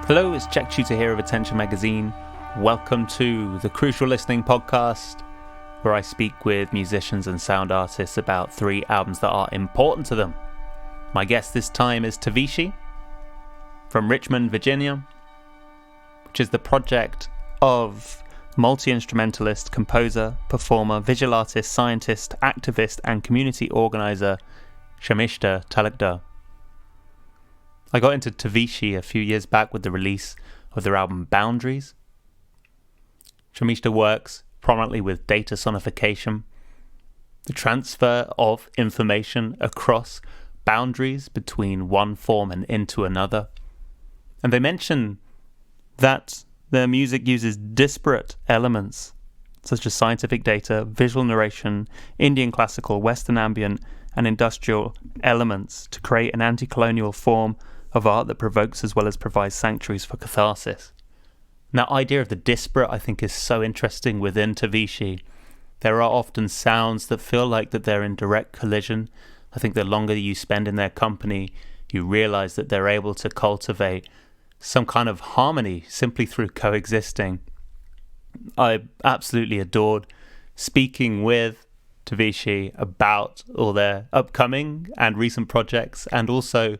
Hello, it's Jack Tutor here of Attention Magazine. Welcome to the Crucial Listening podcast, where I speak with musicians and sound artists about 3 albums that are important to them. My guest this time is Tavishi from Richmond, Virginia, which is the project of multi-instrumentalist, composer, performer, visual artist, scientist, activist, and community organizer Shamishta Talukdar. I got into Tavishi a few years back with the release of their album Boundaries. Shamishta works prominently with data sonification, the transfer of information across boundaries between one form and into another. And they mention that their music uses disparate elements such as scientific data, visual narration, Indian classical, Western ambient, and industrial elements to create an anti-colonial form of art that provokes as well as provides sanctuaries for catharsis. And that idea of the disparate, I think, is so interesting within Tavishi. There are often sounds that feel like that they're in direct collision. I think the longer you spend in their company, you realize that they're able to cultivate some kind of harmony simply through coexisting. I absolutely adored speaking with Tavishi about all their upcoming and recent projects, and also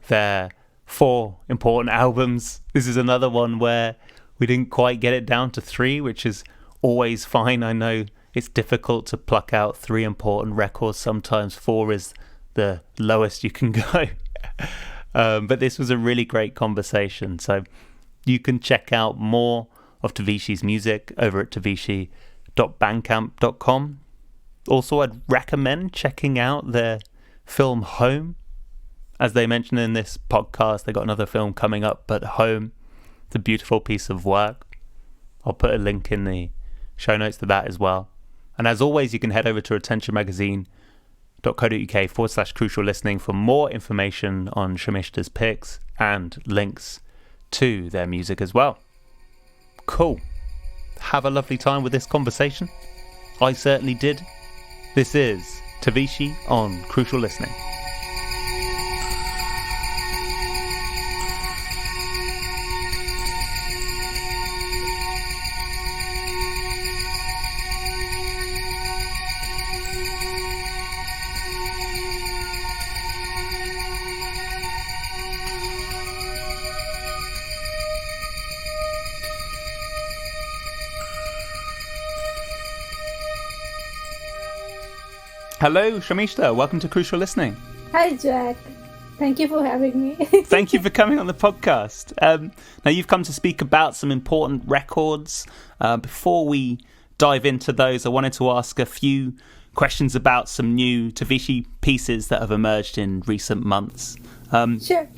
their 4 important albums. This is another one where we didn't quite get it down to 3, which is always fine. I know it's difficult to pluck out 3 important records. Sometimes 4 is the lowest you can go. But this was a really great conversation. So you can check out more of Tavishi's music over at tavishi.bandcamp.com. Also, I'd recommend checking out their film Home. As they mentioned in this podcast, they got another film coming up, but Home, it's a beautiful piece of work. I'll put a link in the show notes to that as well. And as always, you can head over to attentionmagazine.co.uk/crucial listening for more information on Shamishta's picks and links to their music as well. Cool. Have a lovely time with this conversation. I certainly did. This is Tavishi on Crucial Listening. Hello, Shamishta. Welcome to Crucial Listening. Hi, Jack. Thank you for having me. Thank you for coming on the podcast. Now, you've come to speak about some important records. Before we dive into those, I wanted to ask a few questions about some new Tavishi pieces that have emerged in recent months. Sure.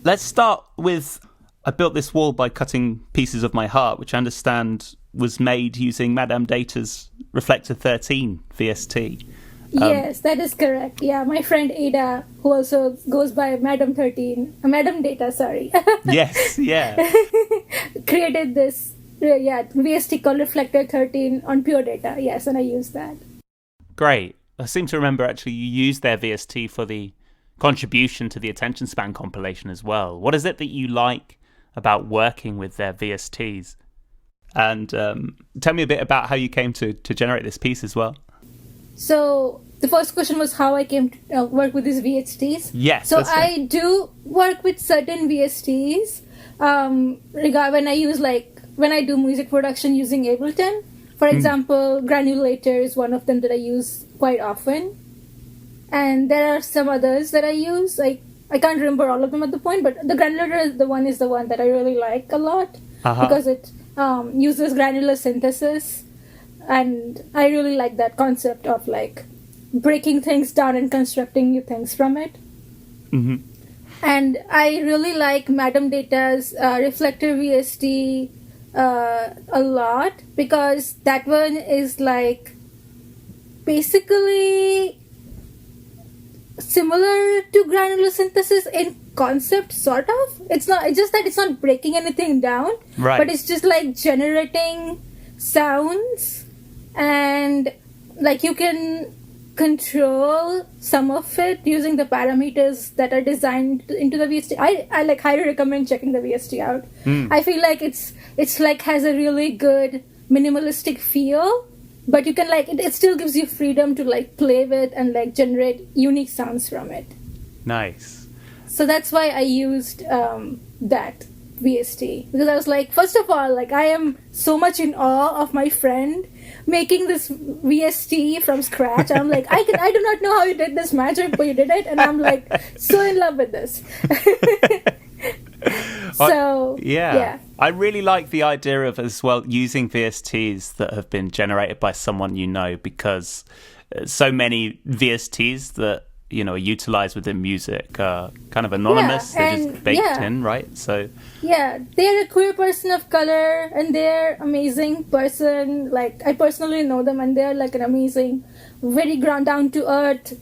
Let's start with I Built This Wall by Cutting Pieces of My Heart, which I understand was made using Madame Data's Reflector 13 VST. Yes, that is correct. Yeah, my friend Ada, who also goes by Madam Data, sorry. Yes, yeah. created this VST called Reflector 13 on Pure Data. Yes, and I used that. Great. I seem to remember actually you used their VST for the contribution to the Attention Span compilation as well. What is it that you like about working with their VSTs? And tell me a bit about how you came to generate this piece as well. So the first question was how I came to work with these VSTs. Yes. So I do work with certain VSTs when I do music production using Ableton. For example, Granulator is one of them that I use quite often. And there are some others that I use. I can't remember all of them at the point, but the Granulator is the one that I really like a lot because it uses granular synthesis. And I really like that concept of like breaking things down and constructing new things from it. Mm-hmm. And I really like Madame Data's Reflector VST a lot because that one is like basically similar to granular synthesis in concept, sort of. It's just that it's not breaking anything down, right? But it's just like generating sounds, and like you can control some of it using the parameters that are designed into the VST. I like highly recommend checking the VST out. I feel like it's like has a really good minimalistic feel, but you can like it still gives you freedom to like play with and like generate unique sounds from it. Nice. So that's why I used that VST, because I was like, first of all, like I am so much in awe of my friend making this VST from scratch. I'm like, I do not know how you did this magic, but you did it, and I'm like so in love with this. So yeah, I really like the idea of as well using VSTs that have been generated by someone you know, because so many VSTs that are utilized within music are kind of anonymous. They're just baked in, right? So they're a queer person of color, and they're amazing person. Like I personally know them, and they're like an amazing, very ground down to earth.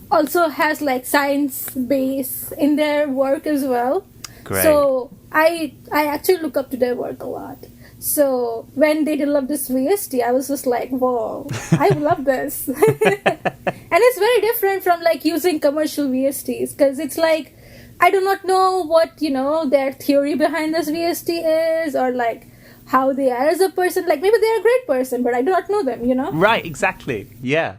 Also has like science base in their work as well. Great. So I actually look up to their work a lot. So when they developed this VST, I was just like, whoa, I love this. And it's very different from like using commercial VSTs, because it's like, I do not know what, their theory behind this VST is, or like how they are as a person. Like maybe they're a great person, but I do not know them, Right, exactly. Yeah.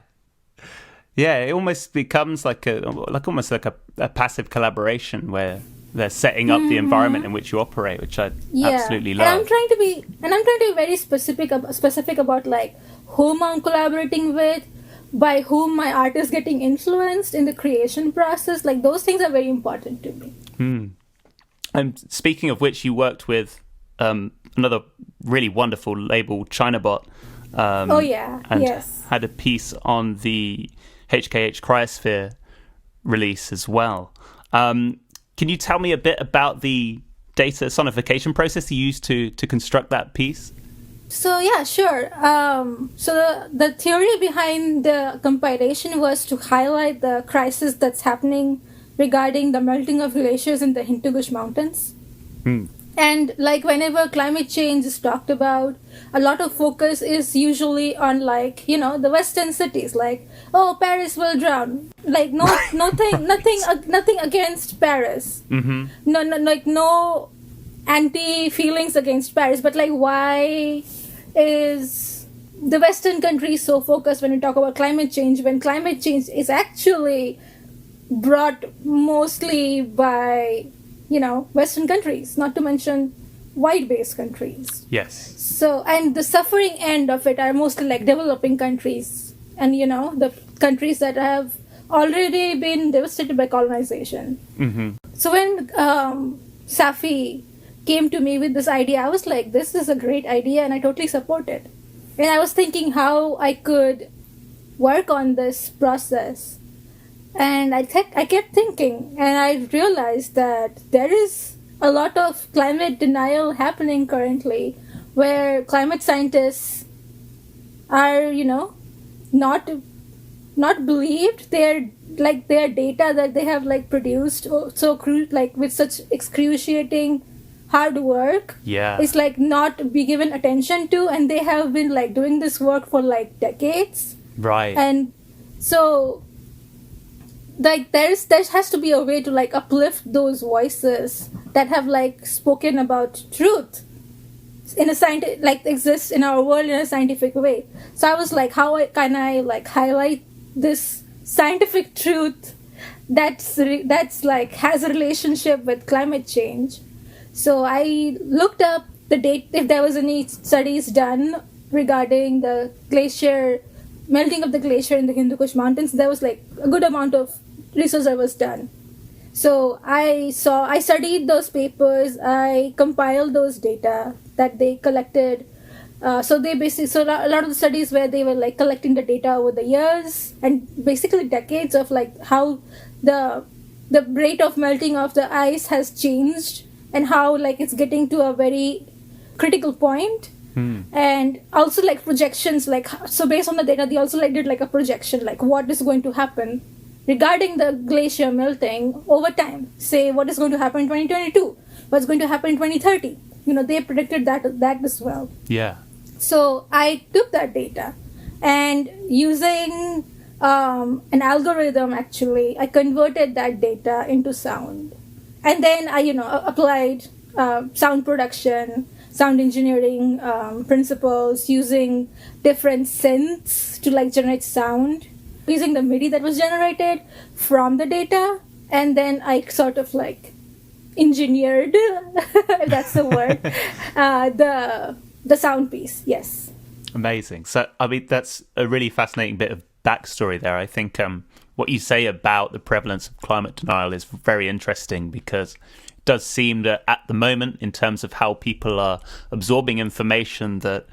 Yeah, it almost becomes like almost like a passive collaboration where they're setting up the environment in which you operate, which I absolutely love. And I'm trying to be very specific about like whom I'm collaborating with, by whom my art is getting influenced in the creation process. Like those things are very important to me. And speaking of which, you worked with another really wonderful label, Chinabot. And had a piece on the HKH Cryosphere release as well. Can you tell me a bit about the data sonification process you used to construct that piece? So yeah, sure. So the theory behind the compilation was to highlight the crisis that's happening regarding the melting of glaciers in the Hindu Kush Mountains. And like whenever climate change is talked about, a lot of focus is usually on like, the Western cities, like, oh, Paris will drown. Like nothing against Paris. No anti feelings against Paris, but like why is the Western countries so focused when we talk about climate change, when climate change is actually brought mostly by Western countries, not to mention white-based countries. Yes. So, and the suffering end of it are mostly like developing countries, and the countries that have already been devastated by colonization. So when Safi came to me with this idea, I was like, this is a great idea, and I totally support it. And I was thinking how I could work on this process. And I kept thinking, and I realized that there is a lot of climate denial happening currently, where climate scientists are, not believed. Their data that they have like produced with such excruciating hard work is like not be given attention to, and they have been like doing this work for like decades. Right. And so like there has to be a way to like uplift those voices that have like spoken about truth in a scientific, like exists in our world in a scientific way. So I was like, how can I like highlight this scientific truth that's like has a relationship with climate change? So I looked up the date, if there was any studies done regarding the melting of the glacier in the Hindu Kush Mountains. There was like a good amount of research that was done. So I studied those papers, I compiled those data that they collected. So a lot of the studies where they were like collecting the data over the years and basically decades of like how the rate of melting of the ice has changed and how like it's getting to a very critical point. And also like projections, like so based on the data they also like did like a projection like what is going to happen regarding the glacier melting over time. Say what is going to happen in 2022, what's going to happen in 2030. They predicted that as well. Yeah. So I took that data and using an algorithm, actually. I converted that data into sound. And then I, applied sound production, sound engineering principles, using different synths to like generate sound, using the MIDI that was generated from the data. And then I sort of like engineered, if that's the word, the sound piece. Yes. Amazing. So, I mean, that's a really fascinating bit of backstory there. I think what you say about the prevalence of climate denial is very interesting, because it does seem that at the moment, in terms of how people are absorbing information, that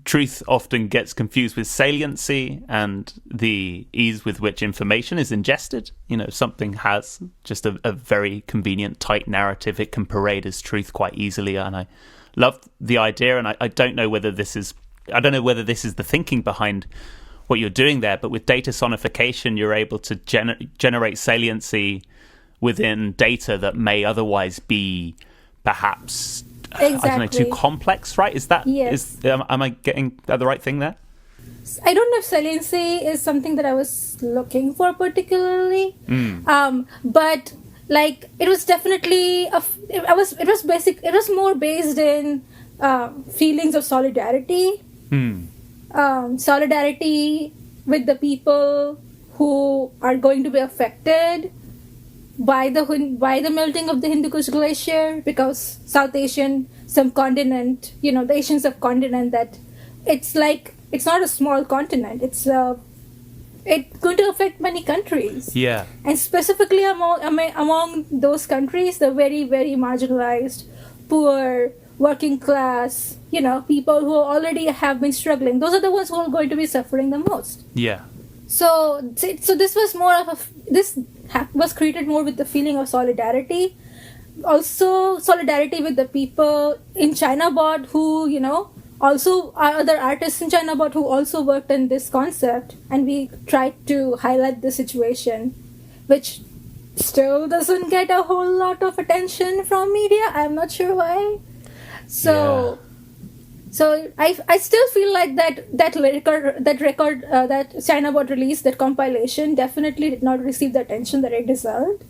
truth often gets confused with saliency and the ease with which information is ingested. Something has just a very convenient, tight narrative. It can parade as truth quite easily. And I love the idea. And I don't know whether this is the thinking behind what you're doing there, but with data sonification, you're able to generate saliency within data that may otherwise be perhaps I don't know, too complex, right? Is that am I getting the right thing there? I don't know if saliency is something that I was looking for particularly, but like it was definitely it was more based in feelings of solidarity. Solidarity with the people who are going to be affected by the melting of the Hindu Kush Glacier, because South Asian subcontinent, the Asian subcontinent, that it's not a small continent. It's going to affect many countries. Yeah. And specifically among those countries, the very, very marginalized, poor, working class, people who already have been struggling. Those are the ones who are going to be suffering the most. Yeah. So this was more of was created more with the feeling of solidarity. Also, solidarity with the people in Chinabot who, also are other artists in Chinabot who also worked in this concept. And we tried to highlight the situation, which still doesn't get a whole lot of attention from media. I'm not sure why. So I still feel like that record that Chinabot released, that compilation, definitely did not receive the attention that it deserved.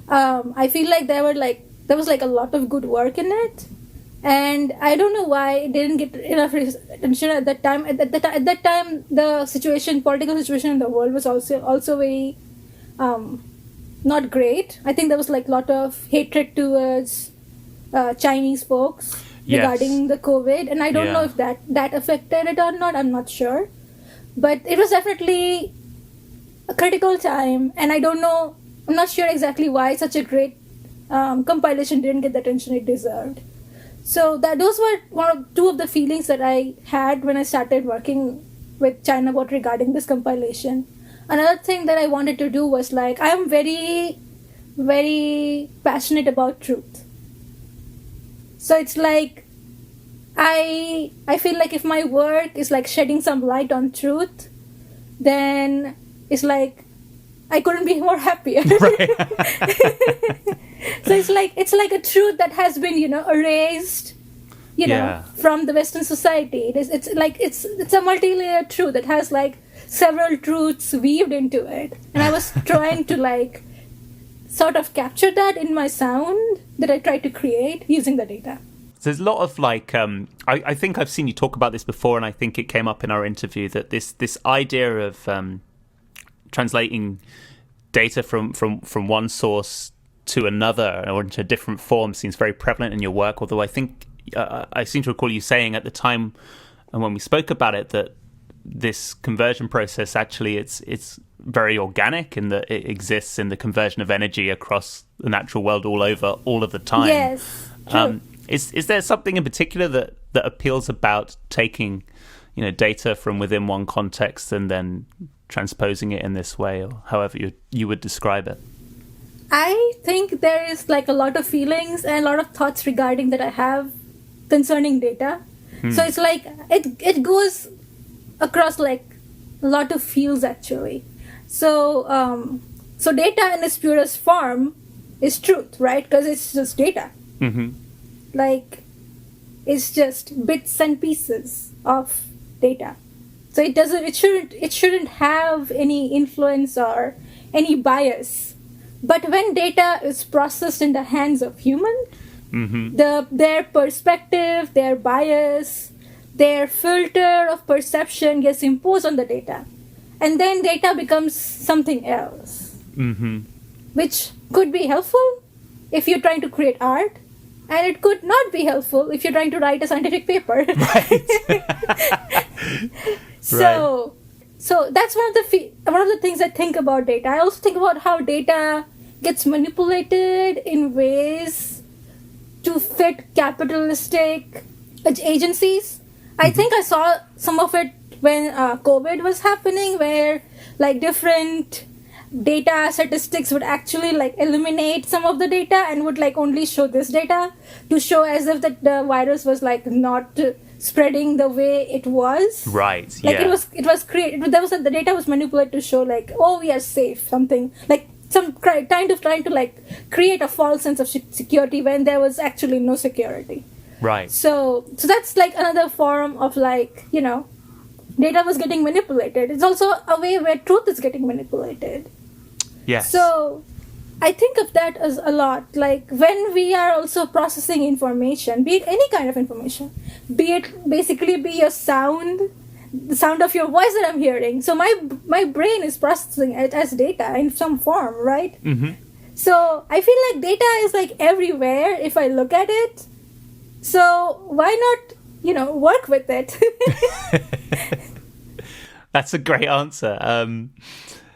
I feel like there was a lot of good work in it, and I don't know why it didn't get enough attention at that time. At that time, the political situation in the world was also very not great. I think there was like a lot of hatred towards Chinese folks regarding the COVID, and I don't know if that affected it or not. I'm not sure, but it was definitely a critical time, and I'm not sure exactly why such a great compilation didn't get the attention it deserved. So those were two of the feelings that I had when I started working with Chinabot regarding this compilation. Another thing that I wanted to do was I am very, very passionate about truth. So it's like I feel like if my work is like shedding some light on truth, then it's like I couldn't be more happier. Right. So it's like a truth that has been erased, from the Western society. It's a multi-layered truth that has like several truths weaved into it, and I was trying to sort of capture that in my sound that I tried to create using the data. So there's a lot of I think I've seen you talk about this before, and I think it came up in our interview, that this idea of translating data from one source to another or into a different form seems very prevalent in your work. Although I think I seem to recall you saying at the time, and when we spoke about it, that this conversion process actually it's very organic in that it exists in the conversion of energy across the natural world all of the time. Yes. True. Is there something in particular that appeals about taking data from within one context and then transposing it in this way, or however you would describe it? I think there is a lot of feelings and a lot of thoughts regarding that I have concerning data. So it's it goes across a lot of fields actually. So data in its purest form is truth, right? Because it's just data. Mm-hmm. It's just bits and pieces of data. So it shouldn't have any influence or any bias. But when data is processed in the hands of human, their perspective, their bias, their filter of perception gets imposed on the data. And then data becomes something else, which could be helpful if you're trying to create art, and it could not be helpful if you're trying to write a scientific paper. Right. So that's one of the things I think about data. I also think about how data gets manipulated in ways to fit capitalistic agencies. I think I saw some of it when COVID was happening, where like different data statistics would actually like eliminate some of the data and would like only show this data to show as if the virus was like not spreading the way it was. Right. Like it was created. The data was manipulated to show like, oh, we are safe. Something like some kind of trying to like create a false sense of security when there was actually no security. Right. So that's like another form of like, data was getting manipulated. It's also a way where truth is getting manipulated. Yes. So I think of that as a lot. Like when we are also processing information, be it any kind of information, be it basically be your sound, the sound of your voice that I'm hearing. So my brain is processing it as data in some form, right? So I feel like data is like everywhere if I look at it. So why not, work with it? That's a great answer.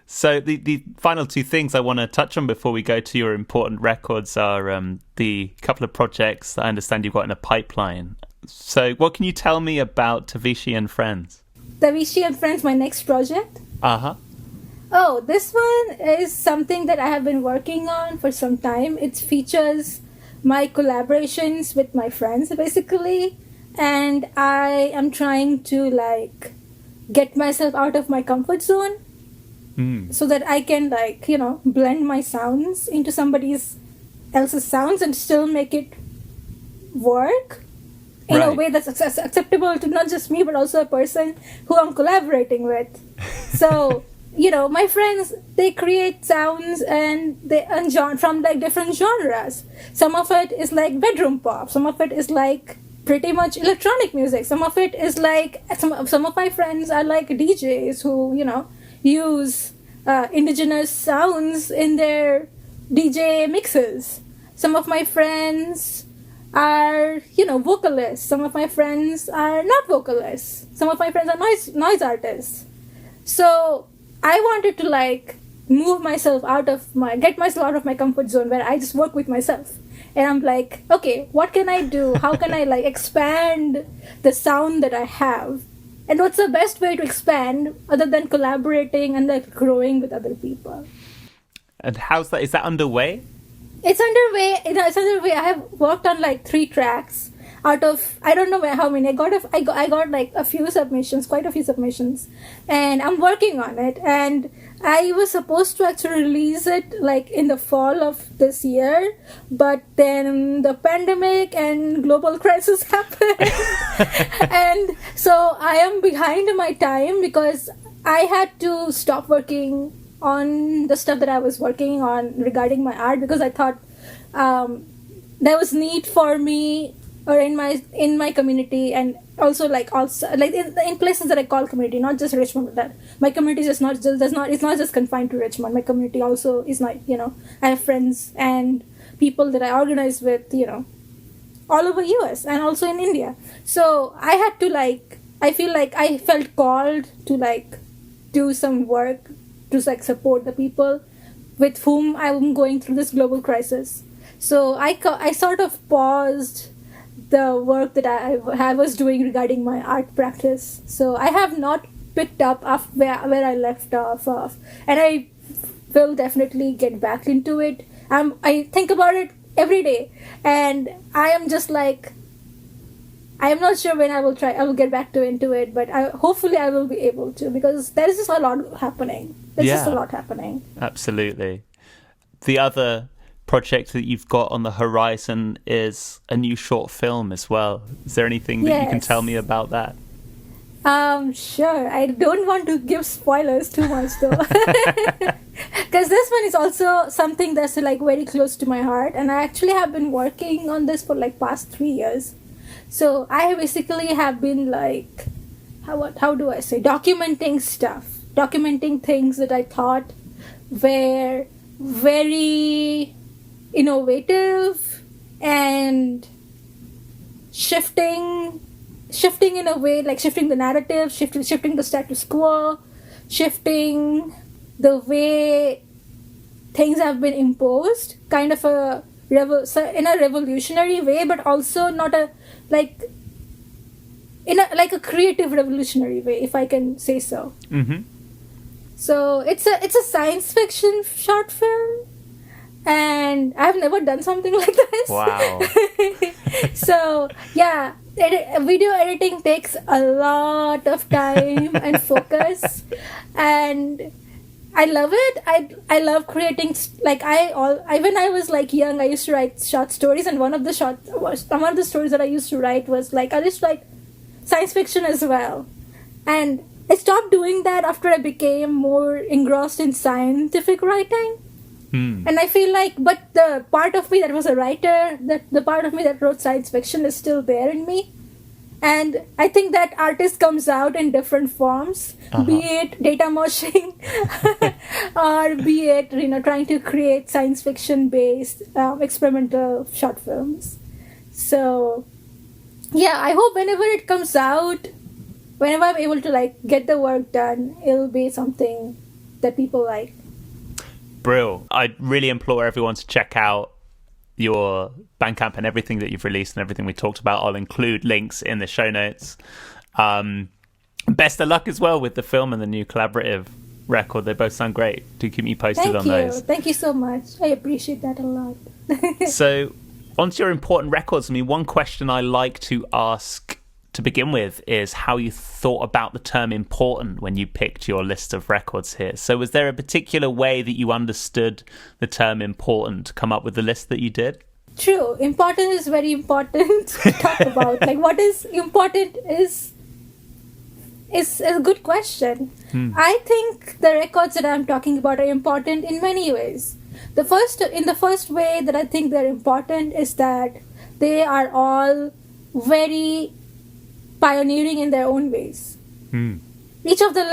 So the final two things I want to touch on before we go to your important records are the couple of projects that I understand you've got in a pipeline. So what can you tell me about Tavishi and Friends? Tavishi and Friends, my next project? Oh, this one is something that I have been working on for some time. It features my collaborations with my friends, basically. And I am trying to, like, get myself out of my comfort zone so that I can, like, blend my sounds into somebody else's sounds and still make it work in a way that's acceptable to not just me, but also a person who I'm collaborating with. So, my friends, they create sounds and from like different genres. Some of it is like bedroom pop. Some of it is like pretty much electronic music. Some of it is like, some of my friends are like DJs who, use indigenous sounds in their DJ mixes. Some of my friends are, vocalists. Some of my friends are not vocalists. Some of my friends are noise artists. So I wanted to like get myself out of my comfort zone where I just work with myself. And I'm like, okay, what can I do? How can I like expand the sound that I have? And what's the best way to expand other than collaborating and like growing with other people? And how's that? Is that underway? It's underway. I have worked on like 3 tracks out of, I don't know how many. I got like quite a few submissions, and I'm working on it. And I was supposed to actually release it like in the fall of this year, but then the pandemic and global crisis happened. And so I am behind my time because I had to stop working on the stuff that I was working on regarding my art, because I thought there was need for me or in my community, and also in places that I call community, not just Richmond, but that my community is it's not just confined to Richmond. My community also is not, I have friends and people that I organize with, all over US and also in India. So I had to I feel like I felt called to do some work to support the people with whom I'm going through this global crisis. So I sort of paused the work that I was doing regarding my art practice. So I have not picked up where I left off of, and I will definitely get back into it. I think about it every day, and I am just like, I am not sure when I will get back into it, but hopefully I will be able to, because there is just a lot happening. Just a lot happening. Absolutely. The other project that you've got on the horizon is a new short film as well. Is there anything that you can tell me about that? Sure. I don't want to give spoilers too much though. Because this one is also something that's like very close to my heart, and I actually have been working on this for like past 3 years. So I basically have been like, how do I say, documenting things that I thought were very innovative and shifting in a way, like shifting the narrative, shifting the status quo, shifting the way things have been imposed, kind of in a revolutionary way, but also not a like in a creative revolutionary way, if I can say so. Mm-hmm. So it's a science fiction short film, and I've never done something like this. Wow. So yeah, video editing takes a lot of time and focus, and I love it. I love creating, like when I was like young, I used to write short stories, and one of the stories that I used to write was like, I just write science fiction as well. And I stopped doing that after I became more engrossed in scientific writing. And I feel like, but the part of me that was a writer, the part of me that wrote science fiction is still there in me. And I think that artist comes out in different forms, be it data moshing or be it, trying to create science fiction based experimental short films. So yeah, I hope whenever it comes out, whenever I'm able to like get the work done, it'll be something that people like. Brill. I really implore everyone to check out your Bandcamp and everything that you've released and everything we talked about. I'll include links in the show notes. Best of luck as well with the film and the new collaborative record. They both sound great. Do keep me posted on those. Thank you so much. I appreciate that a lot. So, onto your important records. I mean, one question I like to ask to begin with is how you thought about the term important when you picked your list of records here. So was there a particular way that you understood the term important to come up with the list that you did? True. Important is very important to talk about. Like, what is important is a good question. I think the records that I'm talking about are important in many ways. The first way that I think they're important is that they are all very pioneering in their own ways. Each of the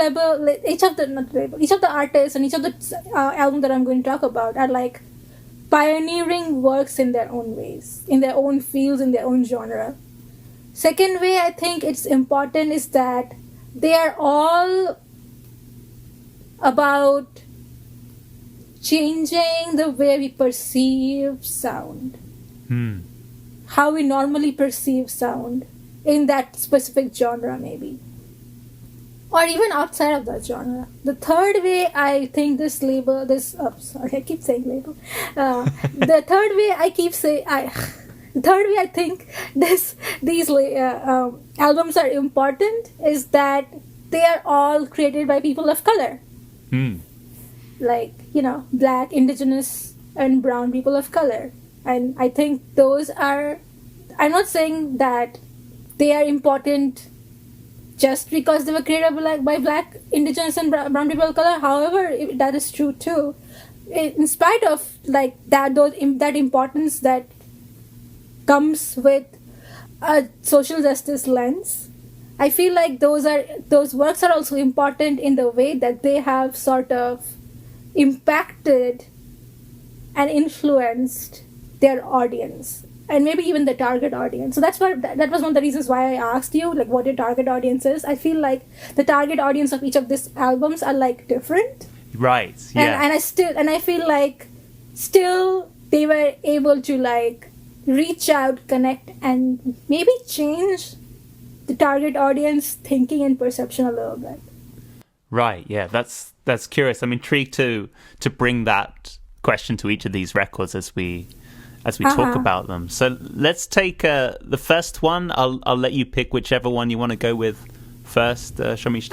artists and each of the album that I'm going to talk about are like pioneering works in their own ways, in their own fields, in their own genre. Second way I think it's important is that they are all about changing the way we perceive sound. How we normally perceive sound in that specific genre, maybe. Or even outside of that genre. The third way I think the third way I think these albums are important is that they are all created by people of color. Like, Black, Indigenous, and brown people of color. And I think those are... I'm not saying that they are important just because they were created by Black, Indigenous, and brown people of color. However, that is true too. In spite of like that importance that comes with a social justice lens, I feel like those works are also important in the way that they have sort of impacted and influenced their audience. And maybe even the target audience. So that was one of the reasons why I asked you, like, what your target audience is. I feel like the target audience of each of these albums are like different. Right. Yeah. And I feel like still they were able to like reach out, connect, and maybe change the target audience thinking and perception a little bit. Right. Yeah. That's curious. I'm intrigued to bring that question to each of these records as we talk about them. So let's take the first one. I'll let you pick whichever one you want to go with first, Shamish.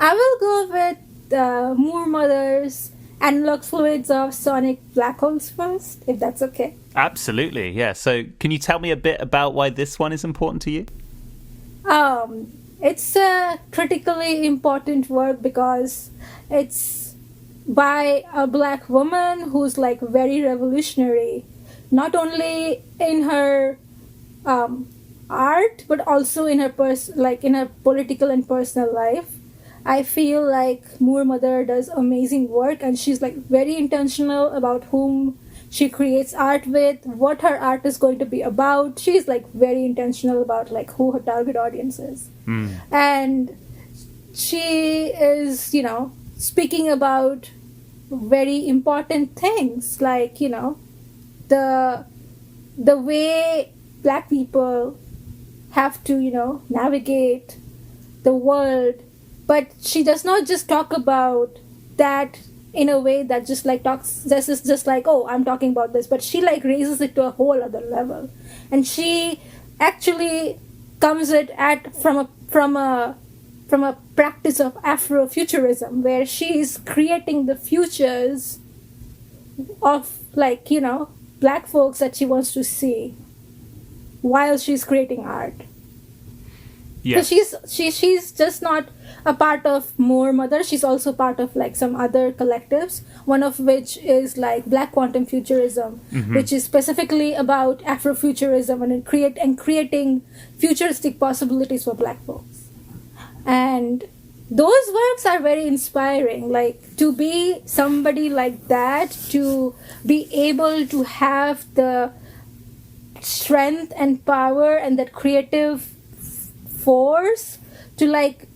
I will go with Moor Mother's Analog Fluids of Sonic Black Holes first, if that's okay. Absolutely, yeah. So can you tell me a bit about why this one is important to you? it's a critically important work because it's by a black woman who's like very revolutionary, not only in her art but also in her in her political and personal life. I feel like Moor Mother does amazing work, and she's like very intentional about whom she creates art with, what her art is going to be about. She's like very intentional about like who her target audience is. And she is, you know, speaking about very important things, like, you know, the way black people have to, you know, navigate the world. But she does not just talk about that in a way that just like talks, this is just like, oh, I'm talking about this, but she like raises it to a whole other level. And she actually comes at from a practice of Afrofuturism, where she's creating the futures of, like, you know, black folks that she wants to see while she's creating art. Yeah. So she's just not a part of Moor Mother. She's also part of like some other collectives, one of which is like Black Quantum Futurism, which is specifically about Afrofuturism and creating futuristic possibilities for black folks. And those works are very inspiring. Like, to be somebody like that, to be able to have the strength and power and that creative force to like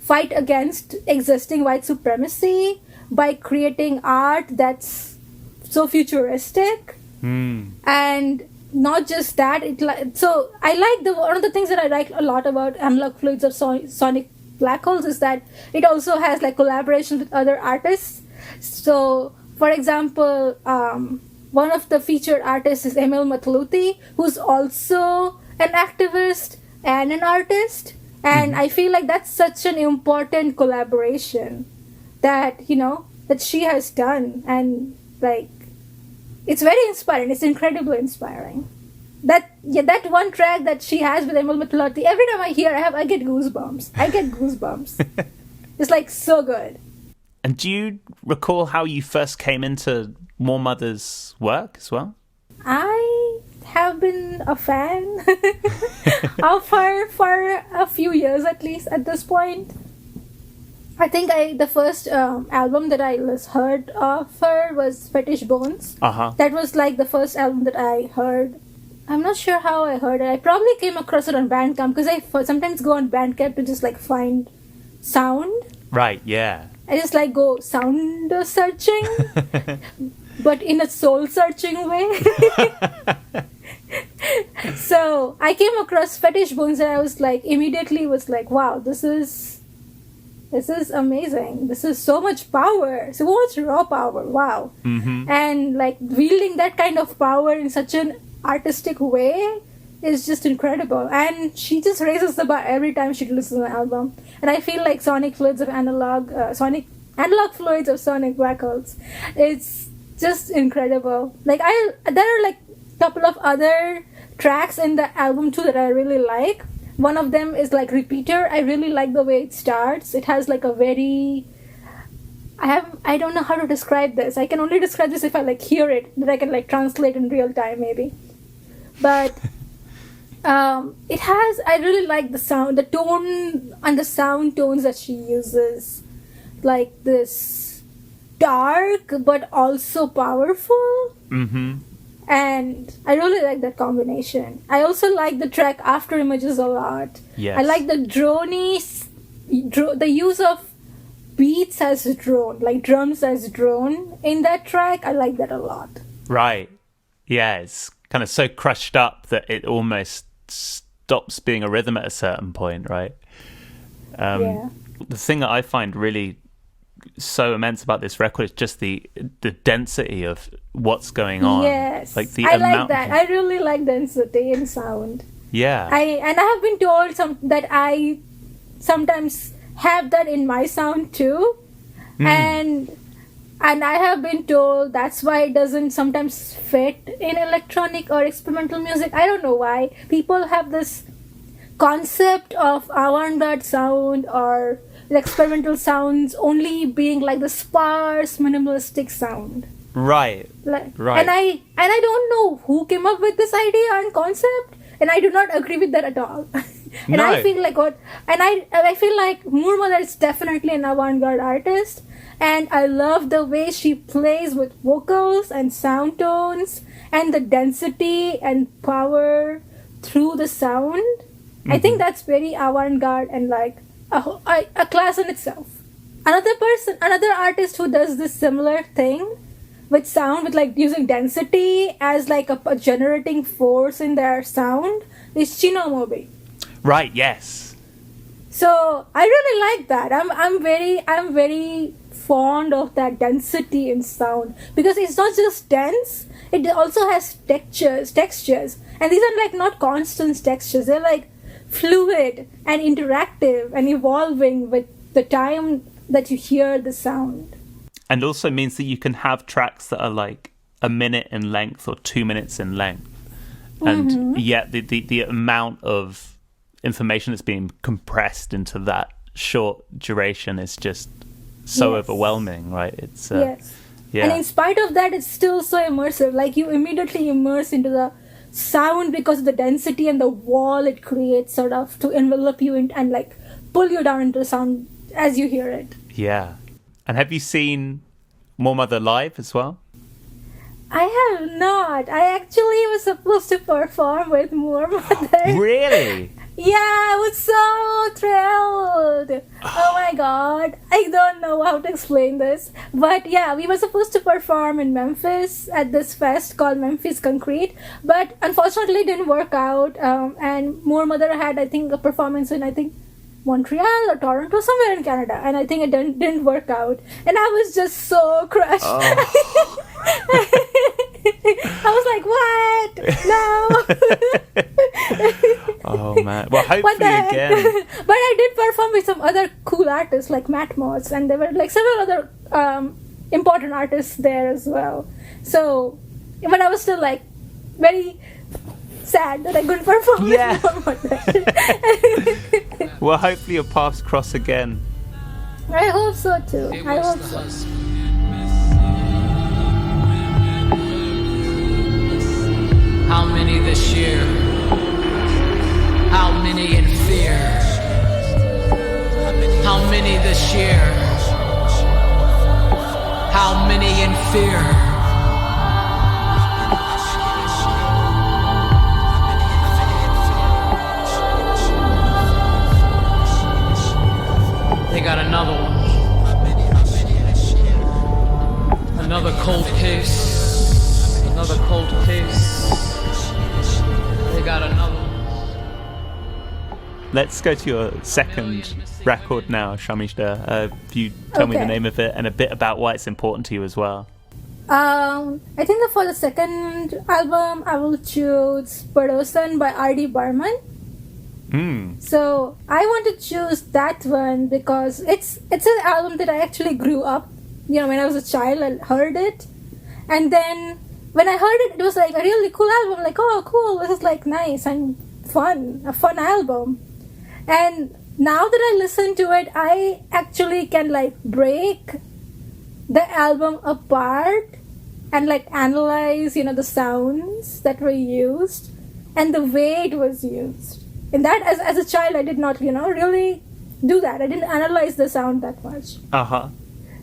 fight against existing white supremacy by creating art that's so futuristic. And not just that, so I like one of the things that I like a lot about Analog Fluids of Sonic Black Holes is that it also has like collaborations with other artists. So for example, one of the featured artists is Emil Matluti, who's also an activist and an artist. And I feel like that's such an important collaboration that, you know, that she has done. And like, it's very inspiring. It's incredibly inspiring. That one track that she has with Emil Matluti, every time I hear, I get goosebumps. It's like so good. And do you recall how you first came into Moor Mother's work as well? I have been a fan of her for a few years at least at this point. I think the first album that I heard of her was Fetish Bones. That was like the first album that I heard. I'm not sure how I heard it. I probably came across it on Bandcamp, because I sometimes go on Bandcamp to just like find sound. Right, yeah. I just like go sound searching, but in a soul searching way. So I came across Fetish Bones and I was like, immediately was like, wow, this is amazing. This is so much power, so much raw power. Wow. And like wielding that kind of power in such an artistic way is just incredible. And she just raises the bar every time she listens to an album. And I feel like Analog Fluids of Sonic Black Holes, it's just incredible. Like there are like a couple of other tracks in the album too that I really like. One of them is like Repeater. I really like the way it starts. It has like a very, I don't know how to describe this. I can only describe this if I like hear it, that I can like translate in real time maybe. But it has, I really like the sound, the tone and the sound tones that she uses. Like this dark but also powerful. And I really like that combination. I also like the track After Images a lot. Yes. I like the the use of beats as drone, like drums as drone in that track. I like that a lot. Right. Yeah, it's kind of so crushed up that it almost stops being a rhythm at a certain point, right? The thing that I find really so immense about this record is just the density of what's going on. Yes, like I like that. I really like density in sound. Yeah. I have been told that I sometimes have that in my sound too. And I have been told that's why it doesn't sometimes fit in electronic or experimental music. I don't know why. People have this concept of avant-garde sound or the experimental sounds only being like the sparse minimalistic sound. Right. Right. And I don't know who came up with this idea and concept, and I do not agree with that at all. And No. I feel like I feel like Moor Mother is definitely an avant-garde artist, and I love the way she plays with vocals and sound tones and the density and power through the sound. I think that's very avant-garde and like a class in itself. Another artist who does this similar thing with sound, with like using density as like a generating force in their sound, is Chinomobi. Right, yes. So I really like that. I'm very fond of that density in sound, because it's not just dense, it also has textures, and these are like not constant textures. They're like fluid and interactive and evolving with the time that you hear the sound. And also means that you can have tracks that are like a minute in length or 2 minutes in length. And yet the amount of information that's being compressed into that short duration is just so overwhelming, right? It's yes. Yeah. And in spite of that, it's still so immersive. Like, you immediately immerse into the sound because of the density and the wall it creates, sort of, to envelop you in, and like pull you down into the sound as you hear it. Yeah. And have you seen Moor Mother live as well? I have not. I actually was supposed to perform with Moor Mother. Really? Yeah, I was so thrilled. Oh my god. I don't know how to explain this. But yeah, we were supposed to perform in Memphis at this fest called Memphis Concrete. But unfortunately it didn't work out. And Moor Mother had, I think, a performance in, Montreal or Toronto, somewhere in Canada. And I think it didn't work out. And I was just so crushed. Oh. I was like, what? No. Oh man. Well, hopefully again. But I did perform with some other cool artists like Matt Moss, and there were like several other important artists there as well. So, but I was still like very sad that I couldn't perform with Mother. Well, hopefully your paths cross again. I hope so too. I hope so. How many this year? How many in fear? How many this year? How many in fear? They got another one. Another cold case. Another cold case. They got another one. Let's go to your second record now, Shamishda. If you tell me the name of it and a bit about why it's important to you as well. I think that for the second album, I will choose Padosan by R.D. Burman. So I want to choose that one because it's an album that I actually grew up, when I was a child. I heard it, and then when I heard it, it was like a really cool album. Like, oh, cool, this is like nice and fun, a fun album. And now that I listen to it, I actually can like break the album apart and like analyze, the sounds that were used and the way it was used. And that, as a child, I did not, really do that. I didn't analyze the sound that much.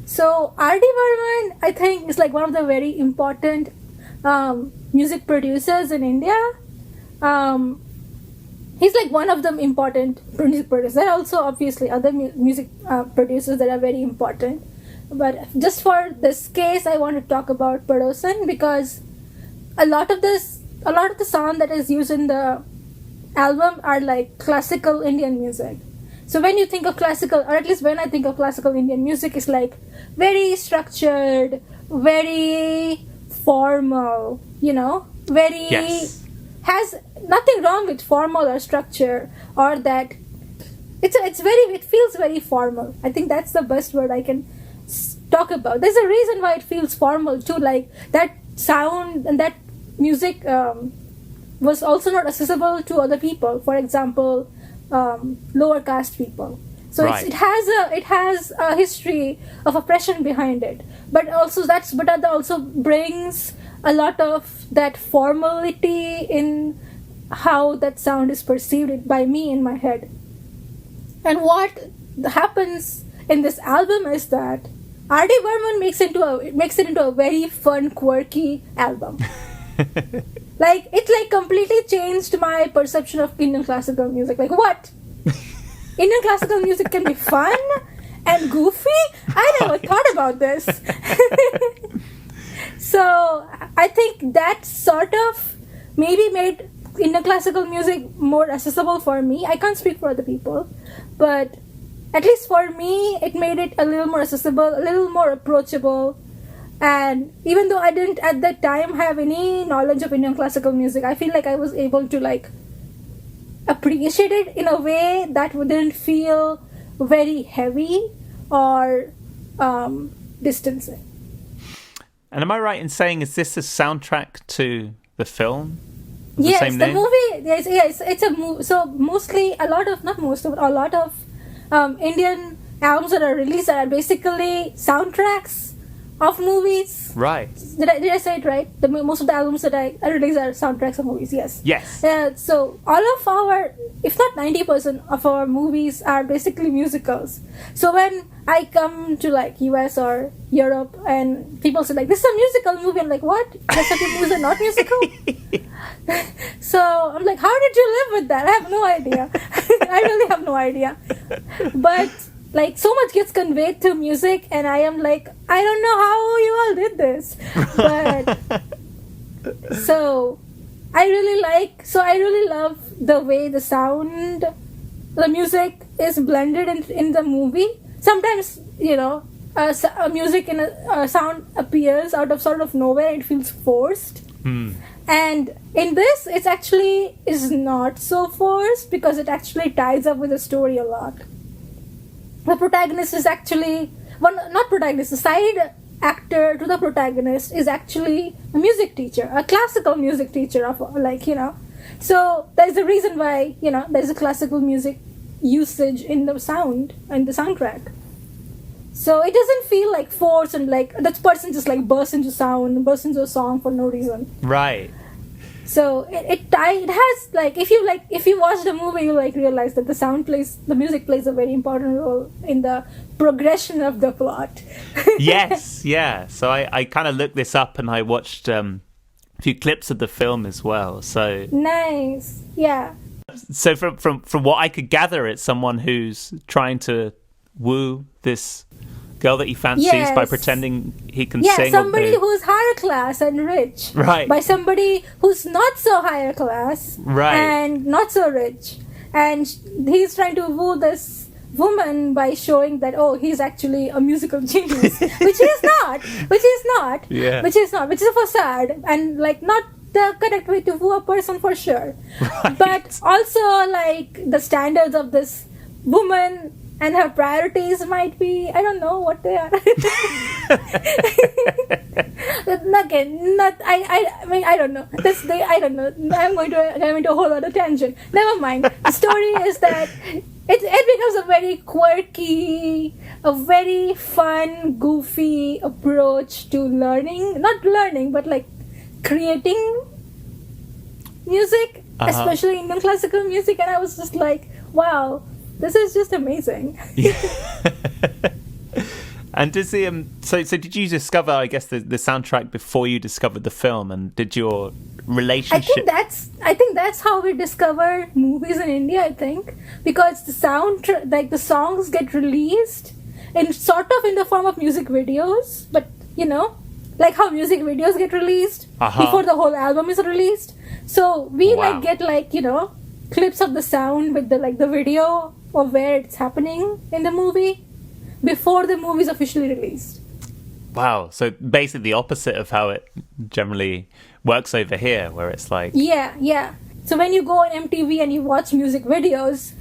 So R.D. Burman, I think, is like one of the very important music producers in India. He's like one of the important music producers. There are also obviously other music producers that are very important. But just for this case, I want to talk about Padosan because a lot of the sound that is used in the album are like classical Indian music. So when you think of classical, or at least when I think of classical Indian music, it's like very structured, very formal, very... Yes. Has nothing wrong with formal or structure, or that it feels very formal. I think that's the best word I can talk about. There's a reason why it feels formal too, like that sound and that music was also not accessible to other people. For example, lower caste people. So Right. it has a history of oppression behind it, but that also brings a lot of that formality in how that sound is perceived by me in my head. And what happens in this album is that R.D. Burman makes it into a very fun, quirky album. Like, it like completely changed my perception of Indian classical music. Like, what? Indian classical music can be fun and goofy? I never thought about this. So I think that sort of maybe made Indian classical music more accessible for me. I can't speak for other people, but at least for me, it made it a little more accessible, a little more approachable. And even though I didn't at that time have any knowledge of Indian classical music, I feel like I was able to like appreciate it in a way that didn't feel very heavy or distancing. And am I right in saying, is this a soundtrack to the film? Yes, same the name? movie. Yes, it's a movie. So mostly, a lot of Indian albums that are released are basically soundtracks of movies. Right. Did I say it right? Most of the albums that I release are soundtracks of movies. Yes. Yes. So all of our, if not 90% of our movies are basically musicals. So when I come to like US or Europe and people say like, this is a musical movie, I'm like, what? Rest of your movies are not musical? So I'm like, how did you live with that? I have no idea. I really have no idea. But like, so much gets conveyed through music, and I am like, I don't know how you all did this. But so I really love the way the music is blended in the movie. Sometimes, a music in a sound appears out of sort of nowhere and it feels forced. And in this, it actually is not so forced because it actually ties up with the story a lot. The protagonist is actually, the side actor to the protagonist is actually a music teacher, a classical music teacher So there's a reason why, there's a classical music usage in the soundtrack. So it doesn't feel like forced and like that person just like bursts into a song for no reason. Right. So it has like if you watch the movie, you like realize that the music plays a very important role in the progression of the plot. Yes, yeah. So I kind of looked this up and I watched a few clips of the film as well. So nice, yeah. So from what I could gather, it's someone who's trying to woo this girl that he fancies by pretending he can sing. Yeah, somebody who's higher class and rich. Right. By somebody who's not so higher class. Right. And not so rich. And he's trying to woo this woman by showing that, he's actually a musical genius. which is not. Yeah. Which is a facade. And like not the correct way to woo a person for sure. Right. But also like the standards of this woman and her priorities might be, I don't know what they are. I don't know. I don't know. I'm going into a whole other tangent. Never mind. The story is that it becomes a very quirky, a very fun, goofy approach to learning. Not learning, but like creating music, especially Indian classical music. And I was just like, wow. This is just amazing. And does so did you discover, I guess, the soundtrack before you discovered the film, and did your relationship? I think that's how we discover movies in India. I think because the songs get released in the form of music videos, but like how music videos get released before the whole album is released. So we get clips of the sound with the video of where it's happening in the movie before the movie is officially released. Wow. So basically the opposite of how it generally works over here, where it's like... Yeah. So when you go on MTV and you watch music videos,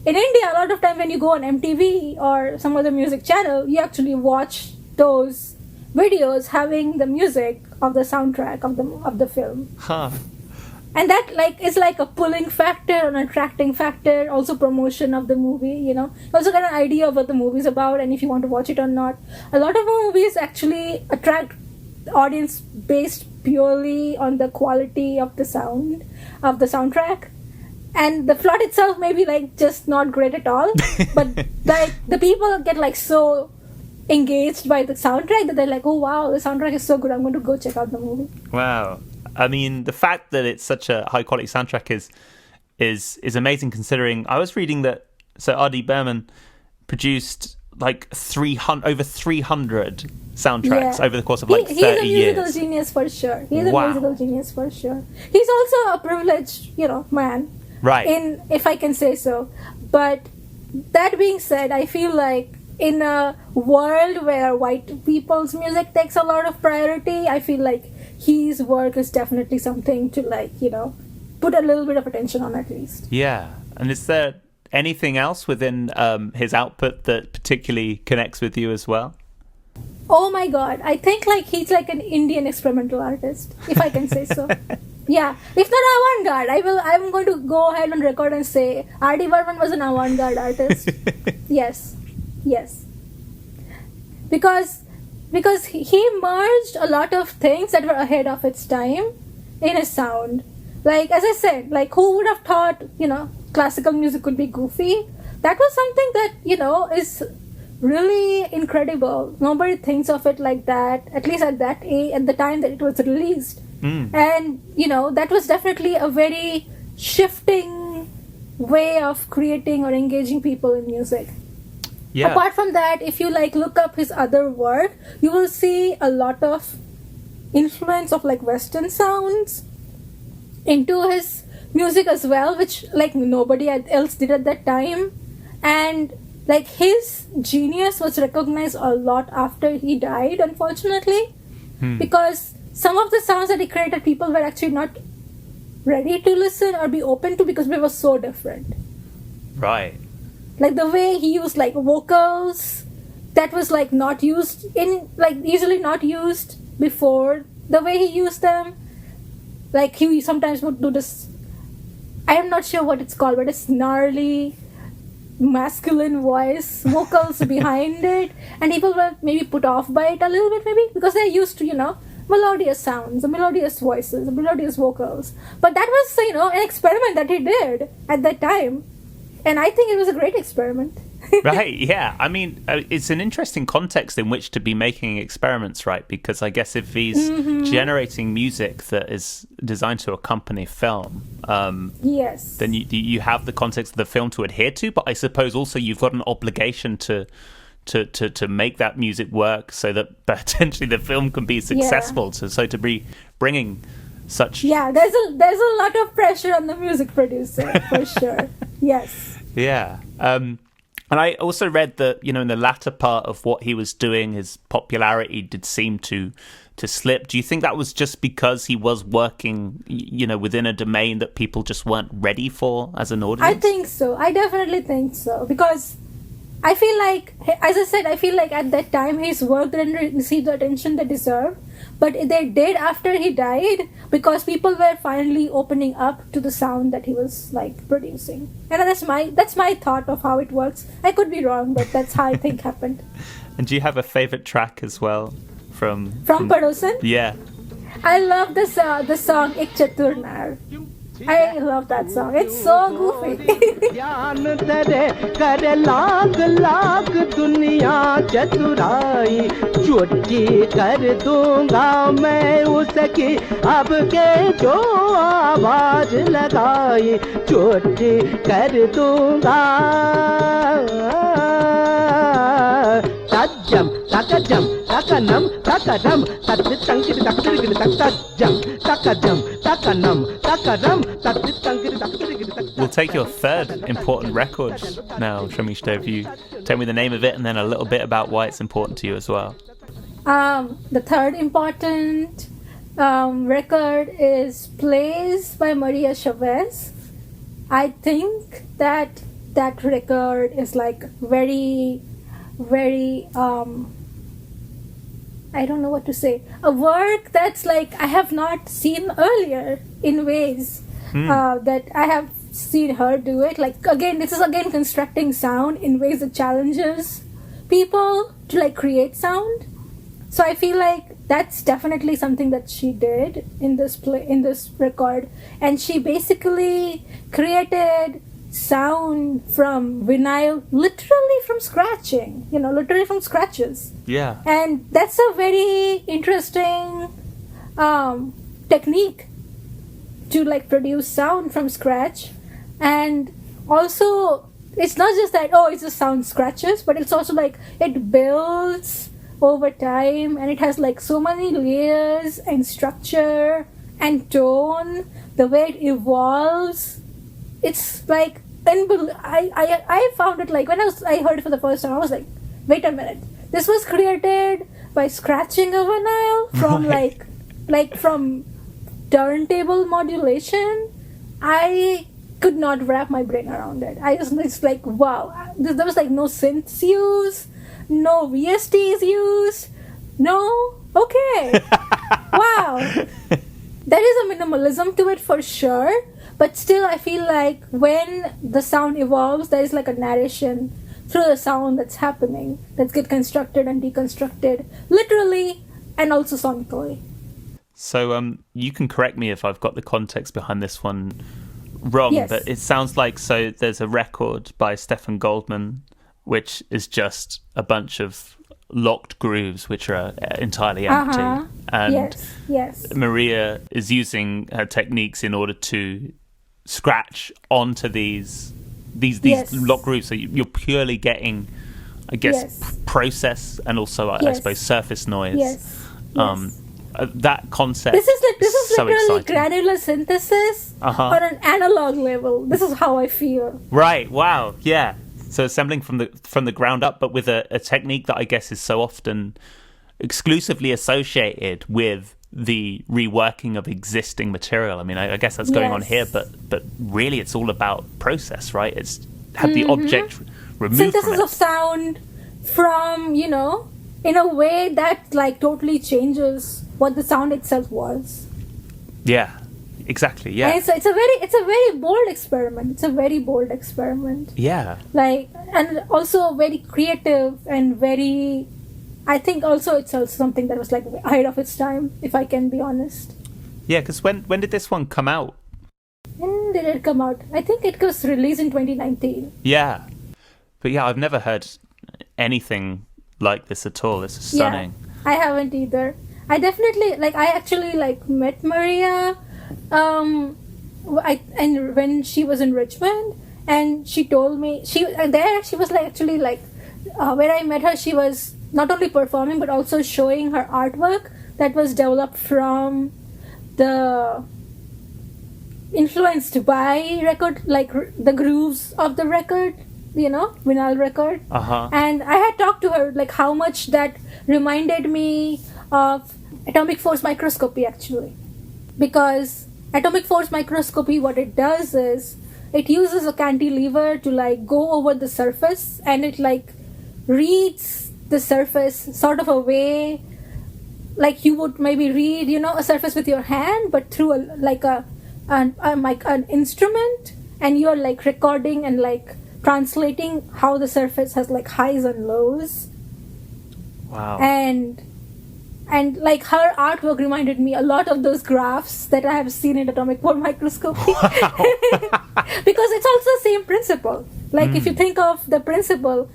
in India, a lot of time when you go on MTV or some other music channel, you actually watch those videos having the music of the soundtrack of the film. Huh. And that like is like a pulling factor, an attracting factor, also promotion of the movie, you know. You also get an idea of what the movie's about and if you want to watch it or not. A lot of movies actually attract the audience based purely on the quality of the sound, of the soundtrack. And the plot itself may be like just not great at all. But like the people get like so engaged by the soundtrack that they're like, oh wow, the soundtrack is so good, I'm going to go check out the movie. Wow. I mean, the fact that it's such a high quality soundtrack is amazing, considering I was reading that R.D. Berman produced like over 300 soundtracks over the course of like 30 years. He's a musical genius for sure. He's a musical genius for sure. He's also a privileged, man. Right. If I can say so. But that being said, I feel like in a world where white people's music takes a lot of priority, I feel like his work is definitely something to put a little bit of attention on at least. Yeah. And is there anything else within his output that particularly connects with you as well? Oh my god, I think he's like an Indian experimental artist, if I can say so. Yeah, if not avant-garde, I'm going to go ahead on record and say R.D. Berman was an avant-garde artist. Yes. Because he merged a lot of things that were ahead of its time in his sound. Like, as I said, who would have thought, classical music could be goofy? That was something that, is really incredible. Nobody thinks of it like that, at least at that age, at the time that it was released. And, that was definitely a very shifting way of creating or engaging people in music. Yeah. Apart from that, if you look up his other work, you will see a lot of influence of Western sounds into his music as well, which nobody else did at that time. And his genius was recognized a lot after he died, unfortunately, because some of the sounds that he created, people were actually not ready to listen or be open to because they were so different. Right. The way he used vocals that was not used in usually not used before, the way he used them, he sometimes would do this, I am not sure what it's called, but it's gnarly masculine voice vocals behind it, and people were maybe put off by it a little bit, maybe because they're used to melodious sounds, melodious voices, melodious vocals. But that was an experiment that he did at that time. And I think it was a great experiment. Right, yeah. I mean, it's an interesting context in which to be making experiments, right? Because I guess if he's generating music that is designed to accompany film, yes, then you have the context of the film to adhere to. But I suppose also you've got an obligation to make that music work so that potentially the film can be successful. Yeah. So to be bringing such... Yeah, there's a lot of pressure on the music producer, for sure. Yes. Yeah. And I also read that, in the latter part of what he was doing, his popularity did seem to slip. Do you think that was just because he was working, within a domain that people just weren't ready for as an audience? I think so. I definitely think so. Because I feel as I said, at that time his work didn't receive the attention they deserved. But they did after he died, because people were finally opening up to the sound that he was producing. And that's my thought of how it works. I could be wrong, but that's how I think happened. And do you have a favorite track as well from Padosan? Yeah. I love the song Ek Chatur Nar. I love that song. It's so goofy. We'll take your third important record now, Shamishta. If you tell me the name of it and then a little bit about why it's important to you as well. The third important record is Plays by Maria Chavez. I think that record is very, very I don't know what to say. A work that's I have not seen earlier. in ways that I have seen her do it. Like, again, this is again constructing sound in ways that challenges people to like create sound. So I feel like that's definitely something that she did in this record, and she basically created sound from vinyl, literally from scratching, literally from scratches. Yeah. And that's a very interesting technique to like produce sound from scratch. And also, it's not just that, it's just sound scratches, but it's also like it builds over time, and it has like so many layers and structure and tone, the way it evolves. It's like, I found it like, when I heard it for the first time, I was like, wait a minute, this was created by scratching a vinyl from like from turntable modulation. I could not wrap my brain around it. It's like, wow, there was like no synths used, no VSTs used, no, okay. Wow, there is a minimalism to it for sure, but still I feel like when the sound evolves, there is like a narration through the sound that's happening, that's get constructed and deconstructed, literally and also sonically. So you can correct me if I've got the context behind this one wrong, yes. But it sounds like, so there's a record by Stefan Goldman which is just a bunch of locked grooves which are entirely empty. And yes. Maria is using her techniques in order to scratch onto these locked grooves. So you're purely getting, I guess, process and also, I suppose, surface noise. Yes. That concept. This is so literally exciting. Granular synthesis on an analog level. This is how I feel. Right. Wow. Yeah. So assembling from the ground up, but with a technique that I guess is so often exclusively associated with the reworking of existing material. I mean, I guess that's going on here, but really it's all about process, right? It's had the object removed synthesis from it. of sound from, in a way that like totally changes what the sound itself was. Yeah. Exactly. Yeah. And it's a very bold experiment. It's a very bold experiment. Yeah. Like, and also very creative and very. I think also it's also something that was like ahead of its time, if I can be honest. Yeah, because when did this one come out? When did it come out? I think it was released in 2019. Yeah, but yeah, I've never heard anything like this at all. This is stunning. Yeah, I haven't either. I definitely I actually met Maria. And when she was in Richmond, and she told me she was actually where I met her, she was not only performing but also showing her artwork that was developed from the influenced by record, the grooves of the record, vinyl record. And I had talked to her how much that reminded me of atomic force microscopy, actually. Because atomic force microscopy, what it does is it uses a cantilever to go over the surface, and it reads the surface sort of a way you would maybe read a surface with your hand, but through an instrument, and you're recording and translating how the surface has highs and lows. Wow. And her artwork reminded me a lot of those graphs that I have seen in atomic force microscopy. Wow. Because it's also the same principle. If you think of the principle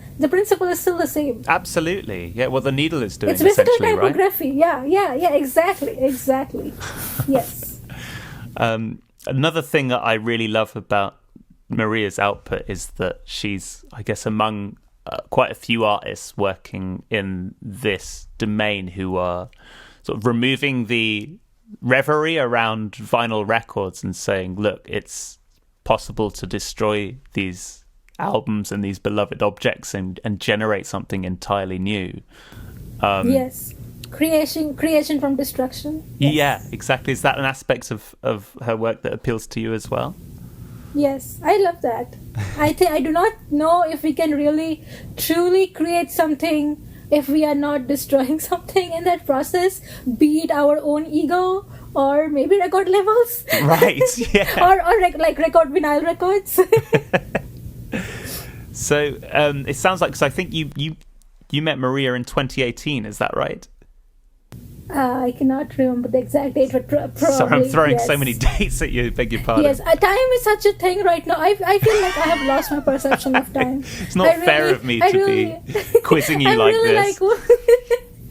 is still the same. Absolutely. Yeah, what the needle is doing, it's physical essentially, typography. right? Yeah, exactly. Yes. Another thing that I really love about Maria's output is that she's, I guess, among quite a few artists working in this domain who are sort of removing the reverie around vinyl records and saying, look, it's possible to destroy these albums and these beloved objects and generate something entirely new. Yes. Creation from destruction. Yes. Yeah, exactly. Is that an aspect of her work that appeals to you as well? Yes, I love that. I do not know if we can really truly create something if we are not destroying something in that process, be it our own ego or maybe record labels. Right, yeah. or like record vinyl records. So it sounds like, because I think you met Maria in 2018, is that right? I cannot remember the exact date, but probably. Sorry, I'm throwing yes. so many dates at you, beg your pardon. Yes, time is such a thing right now. I feel like I have lost my perception of time. It's not fair of me to be quizzing you like this.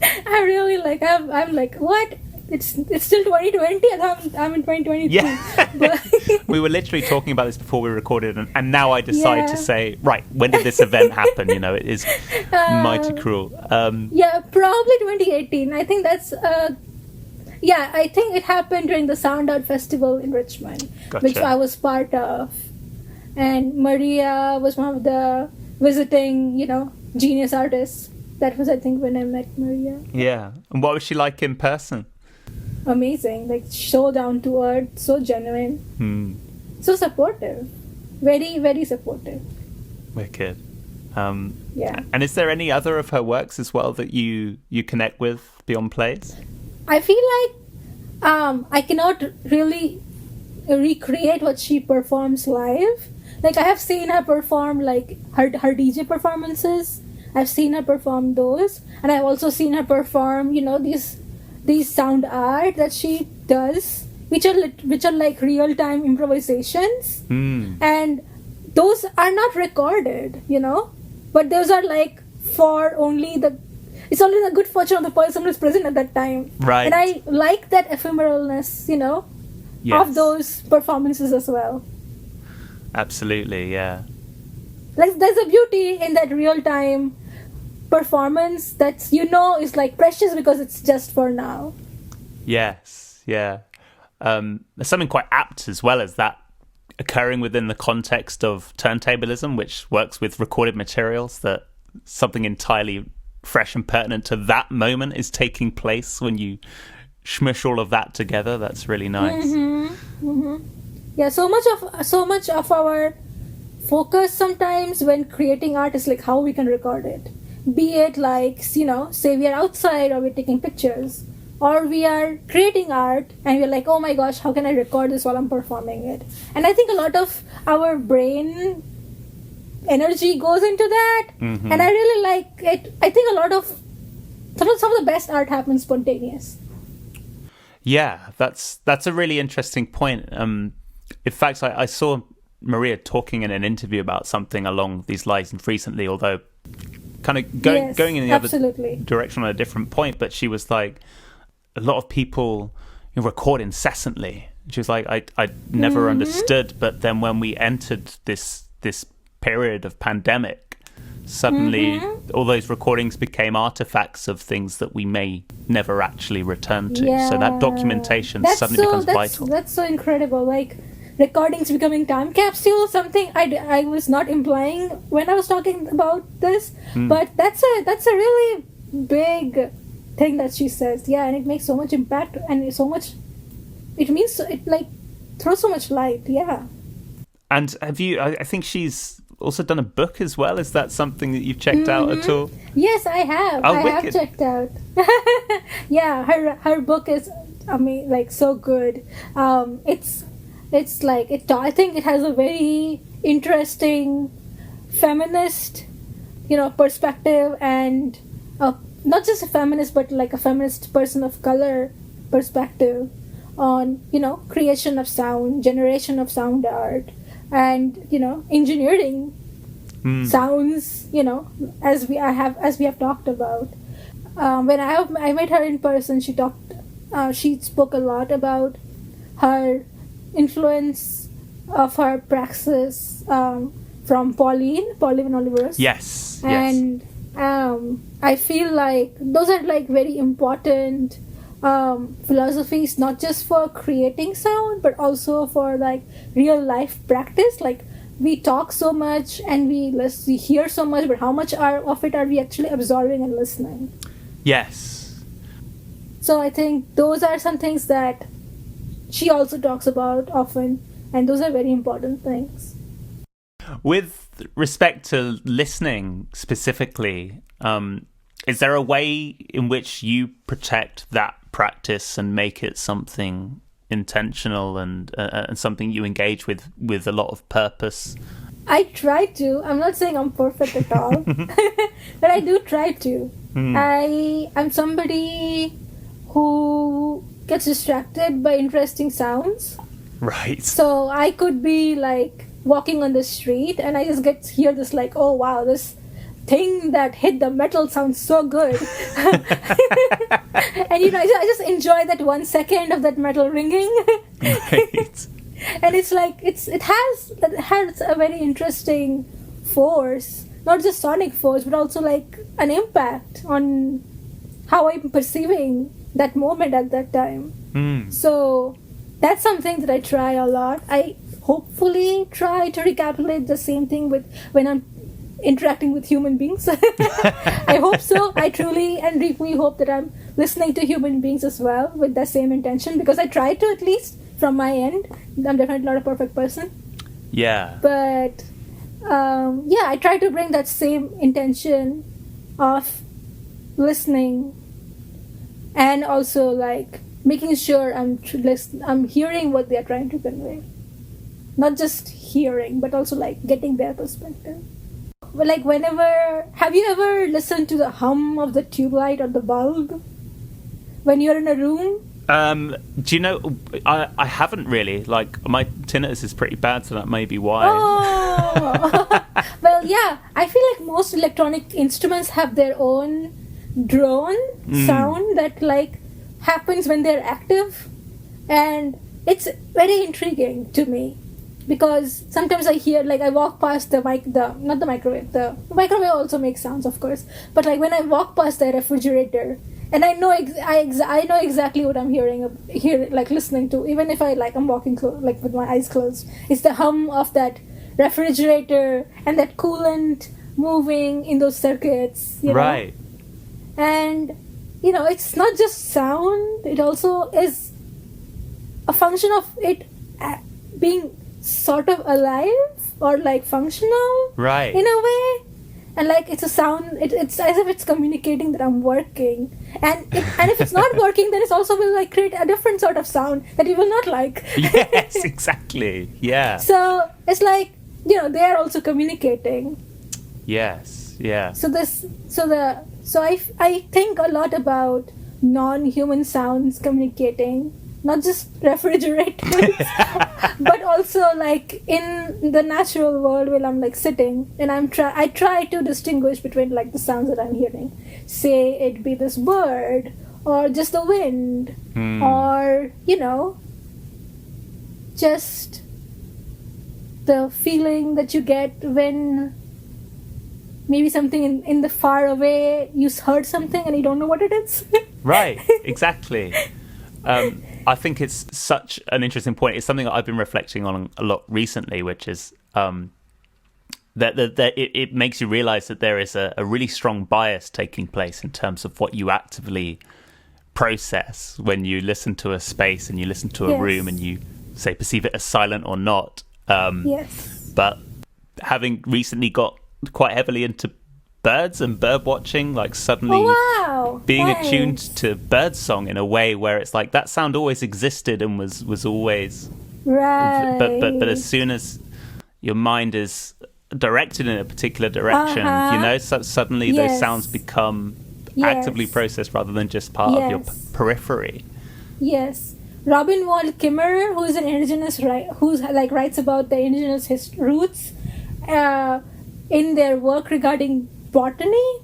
I'm like, what? It's still 2020 and I'm in 2023. Yeah. But we were literally talking about this before we recorded, and now I decide to say, right, when did this event happen? It is mighty cruel. Yeah, probably 2018. I think that's I think it happened during the Sound Art Festival in Richmond, Gotcha. which I was part of. And Maria was one of the visiting, genius artists. That was, I think, when I met Maria. Yeah. And what was she like in person? Amazing, like so down to earth, so genuine, so supportive, very, very supportive. Wicked. Yeah. And is there any other of her works as well that you connect with beyond plays? I feel like I cannot really recreate what she performs live. Like I have seen her perform like her DJ performances. I've seen her perform those, and I've also seen her perform, these sound art that she does, which are like real time improvisations, and those are not recorded, but those are like for it's only the good fortune of the person who's present at that time, right? And I like that ephemeralness, Yes. of those performances as well. Absolutely, yeah. Like there's a beauty in that real time performance that's is like precious because it's just for now. Yes, yeah. There's something quite apt as well as that occurring within the context of turntablism, which works with recorded materials, that something entirely fresh and pertinent to that moment is taking place when you smush all of that together. That's really nice. Yeah, so much of our focus sometimes when creating art is like how we can record it. Be it like, say we are outside or we're taking pictures, or we are creating art and we're like, oh my gosh, how can I record this while I'm performing it? And I think a lot of our brain energy goes into that, and I really like it. I think a lot of some of the best art happens spontaneous. Yeah, that's a really interesting point. In fact, I saw Maria talking in an interview about something along these lines recently, although kind of going in the absolutely. other direction on a different point. But she was like, a lot of people record incessantly. She was like, I never understood, but then when we entered this period of pandemic, suddenly all those recordings became artifacts of things that we may never actually return to. Yeah. So that documentation suddenly becomes vital. That's so incredible. Like recordings becoming time capsules, something I was not implying when I was talking about this, but that's a really big thing that she says. Yeah, and it makes so much impact, and it like throws so much light. Yeah. And have you? I think she's also done a book as well. Is that something that you've checked out at all? Yes, I have. Oh, I wicked. have checked out. Yeah, her book is like so good. It's like I think it has a very interesting feminist, perspective, and not just a feminist, but like a feminist person of color perspective on creation of sound, generation of sound art, and engineering sounds. As we have talked about. When I met her in person, she spoke a lot about her influence of her praxis from Pauline Oliveros. Yes. And I feel like those are like very important philosophies, not just for creating sound, but also for like real life practice. Like we talk so much and we hear so much, but how much of it are we actually absorbing and listening? Yes. So I think those are some things that she also talks about often, and those are very important things. With respect to listening specifically, is there a way in which you protect that practice and make it something intentional and something you engage with a lot of purpose? I try to. I'm not saying I'm perfect at all, but I do try to. I'm somebody who gets distracted by interesting sounds. Right. So I could be like walking on the street and I just hear this like, oh wow, this thing that hit the metal sounds so good. And I just enjoy that 1 second of that metal ringing. Right. And it's like it has a very interesting force, not just sonic force, but also like an impact on how I'm perceiving that moment at that time. So that's something that I try a lot. I hopefully try to recapitulate the same thing with when I'm interacting with human beings. I hope so. I truly and deeply hope that I'm listening to human beings as well with the same intention, because I try to, at least from my end. I'm definitely not a perfect person. Yeah. But I try to bring that same intention of listening and also like making sure I'm hearing what they're trying to convey. Not just hearing, but also like getting their perspective. But like have you ever listened to the hum of the tube light or the bulb when you're in a room? Do you know, I haven't really. Like, my tinnitus is pretty bad, so that may be why. Oh! Well, yeah. I feel like most electronic instruments have their own drone sound that, like, happens when they're active. And it's very intriguing to me. Because sometimes I hear, like, I walk past the microwave also makes sounds, of course. But, like, when I walk past the refrigerator, and I know I know exactly what I'm listening to, even if I'm walking with my eyes closed. It's the hum of that refrigerator and that coolant moving in those circuits, Right. And it's not just sound; it also is a function of it being sort of alive or like functional, right, in a way. And like it's a sound, it's as if it's communicating that I'm working, and if it's not working, then it also will like create a different sort of sound that you will not like. Yes, exactly. Yeah. So it's like they are also communicating. Yes. Yeah. So I think a lot about non-human sounds communicating. Not just refrigerators, but also like in the natural world while I'm like sitting and I try to distinguish between like the sounds that I'm hearing. Say it be this bird or just the wind or just the feeling that you get when maybe something in the far away you heard something and you don't know what it is. Right, exactly. I think it's such an interesting point. It's something that I've been reflecting on a lot recently, which is that it makes you realize that there is a really strong bias taking place in terms of what you actively process when you listen to a space and you listen to a room and you say perceive it as silent or not. Yes. But having recently got quite heavily into birds and bird watching, like suddenly being attuned to bird song in a way where it's like that sound always existed and was always right. But as soon as your mind is directed in a particular direction, suddenly those sounds become actively processed rather than just part of your periphery. Yes. Robin Wall Kimmerer, who is an indigenous writes about the indigenous roots in their work regarding botany,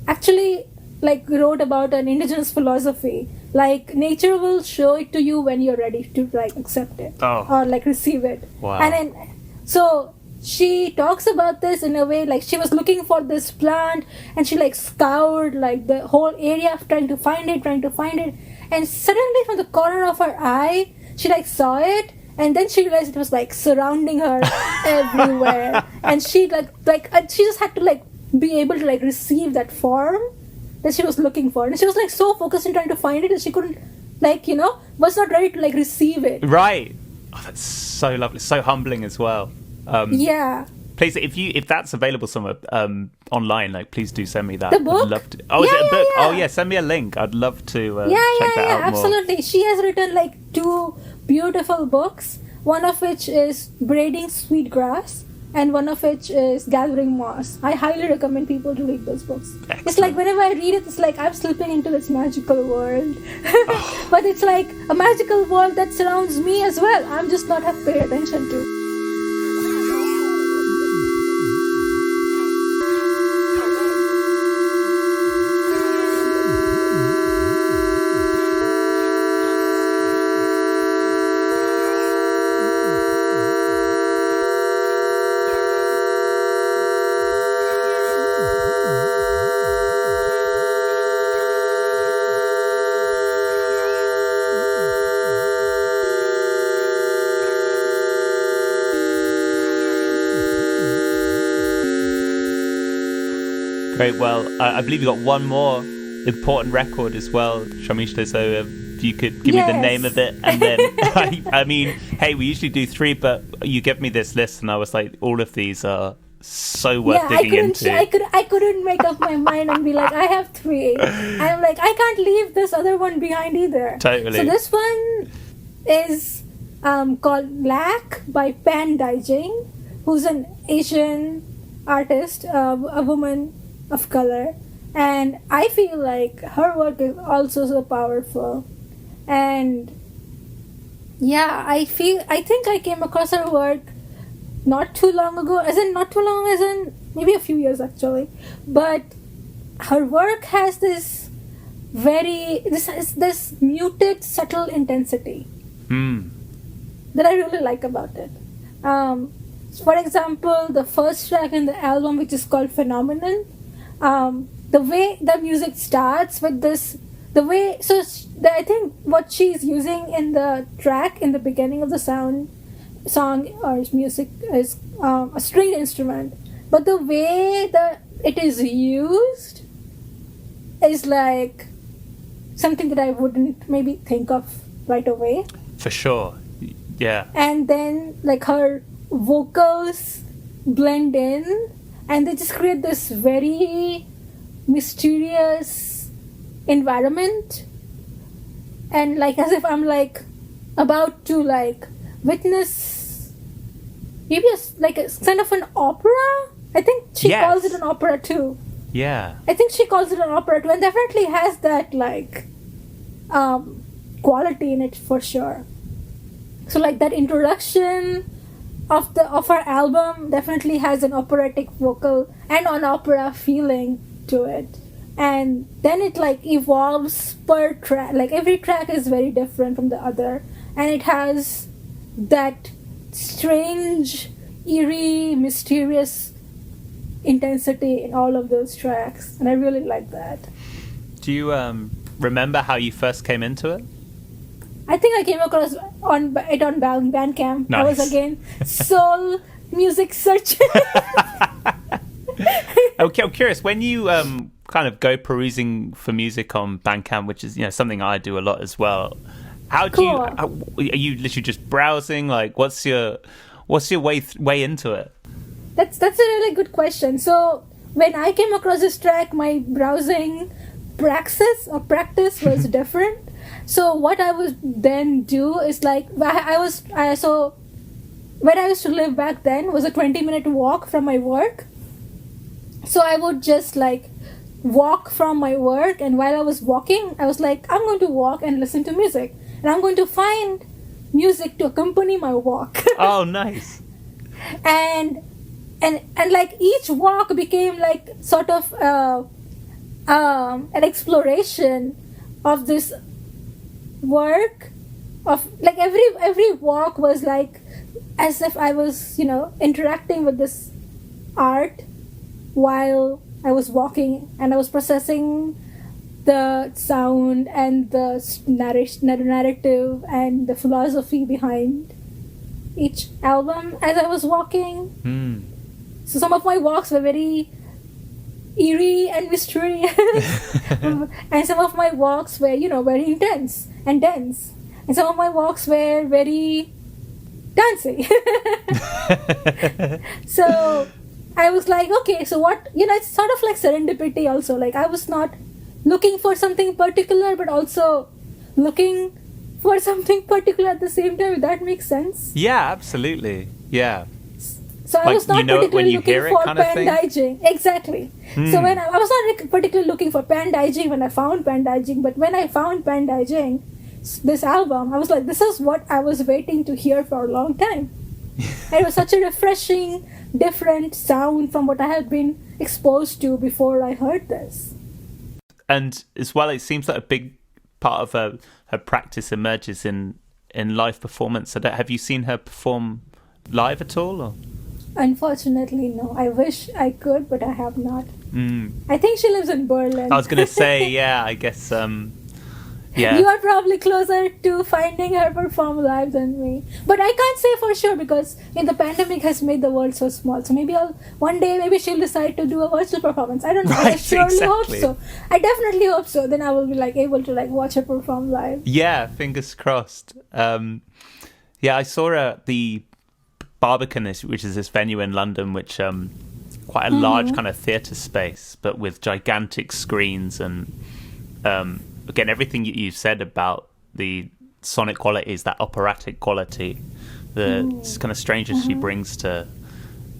actually wrote about an indigenous philosophy. Like nature will show it to you when you're ready to accept it or receive it. Wow. And then so she talks about this in a way like she was looking for this plant and she scoured the whole area trying to find it, and suddenly from the corner of her eye she saw it. And then she realized it was surrounding her everywhere, and she she just had to be able to receive that form that she was looking for, and she was so focused in trying to find it that she couldn't was not ready to receive it. Right. Oh, that's so lovely, so humbling as well. Yeah, Please, if that's available somewhere online, like please do send me that. The book? I'd love to. Oh, is it a book? Yeah. Oh, yeah. Send me a link. I'd love to check that out more. Absolutely. She has written like 2 beautiful books. One of which is Braiding Sweetgrass, and one of which is Gathering Moss. I highly recommend people to read those books. Excellent. It's like whenever I read it, it's like I'm slipping into this magical world. But it's like a magical world that surrounds me as well. I'm just not have paid attention to. Great. Well, I believe you got one more important record as well, Sharmishta. So if you could give me the name of it, and then I mean, hey, we usually do 3, but you gave me this list, and I was like, all of these are so worth digging into. I couldn't make up my mind and be like, I have 3. I'm like, I can't leave this other one behind either. Totally. So this one is called Lack by Pan Daijing, who's an Asian artist, a woman of color, and I feel like her work is also so powerful. And yeah, I think I came across her work not too long ago, as in maybe a few years actually, but her work has this muted, subtle intensity that I really like about it. For example, the first track in the album, which is called Phenomenon, the way the music starts with this, I think what she's using in the track in the beginning of the song or music is a stringed instrument, but the way that it is used is like something that I wouldn't maybe think of right away. For sure, yeah. And then like her vocals blend in, and they just create this very mysterious environment, and like as if I'm like about to like witness maybe a kind of an opera. I think she calls it an opera too. Yeah, I think she calls it an opera too, and definitely has that like quality in it for sure. So like that introduction of our album definitely has an operatic vocal and an opera feeling to it, and then it like evolves per track. Like every track is very different from the other, and it has that strange, eerie, mysterious intensity in all of those tracks, and I really like that. Do you remember how you first came into it? I think I came across it on Bandcamp. Nice. I was again soul music searching. Okay, I'm curious, when you kind of go perusing for music on Bandcamp, which is something I do a lot as well. Are you literally just browsing? Like, what's your way into it? That's a really good question. So when I came across this track, my browsing practice was different. So what I would then do is like where I used to live back then was a 20-minute walk from my work. So I would just like walk from my work, and while I was walking, I was like, I'm going to walk and listen to music, and I'm going to find music to accompany my walk. Oh, nice. And like each walk became like sort of an exploration of this work, of like every walk was like as if I was interacting with this art while I was walking, and I was processing the sound and the narrative and the philosophy behind each album as I was walking. So some of my walks were very eerie and mysterious, and some of my walks were very intense and dense, and some of my walks were very dancey. So I was like, okay, so what, it's sort of like serendipity also. Like I was not looking for something particular, but also looking for something particular at the same time, if that makes sense. Yeah, absolutely. Yeah. So I was not particularly looking for Pandaijing. Exactly. So when I was not particularly looking for Pandaijing when I found Pandaijing, but when I found Pandaijing, this album, I was like, this is what I was waiting to hear for a long time. It was such a refreshing, different sound from what I had been exposed to before I heard this. And as well, it seems like a big part of her practice emerges in live performance. So have you seen her perform live at all? Or? Unfortunately, no. I wish I could, but I have not. I think she lives in Berlin. I was going to say, yeah, I guess, yeah. You are probably closer to finding her perform live than me. But I can't say for sure because the pandemic has made the world so small. So maybe one day she'll decide to do a virtual performance. I don't know. Right, I surely hope exactly. so. I definitely hope so. Then I will be able to watch her perform live. Yeah, fingers crossed. Yeah, I saw her at the Barbican, which is this venue in London, which quite a large kind of theatre space, but with gigantic screens and again, everything you've said about the sonic qualities, that operatic quality, the kind of strangeness she brings to,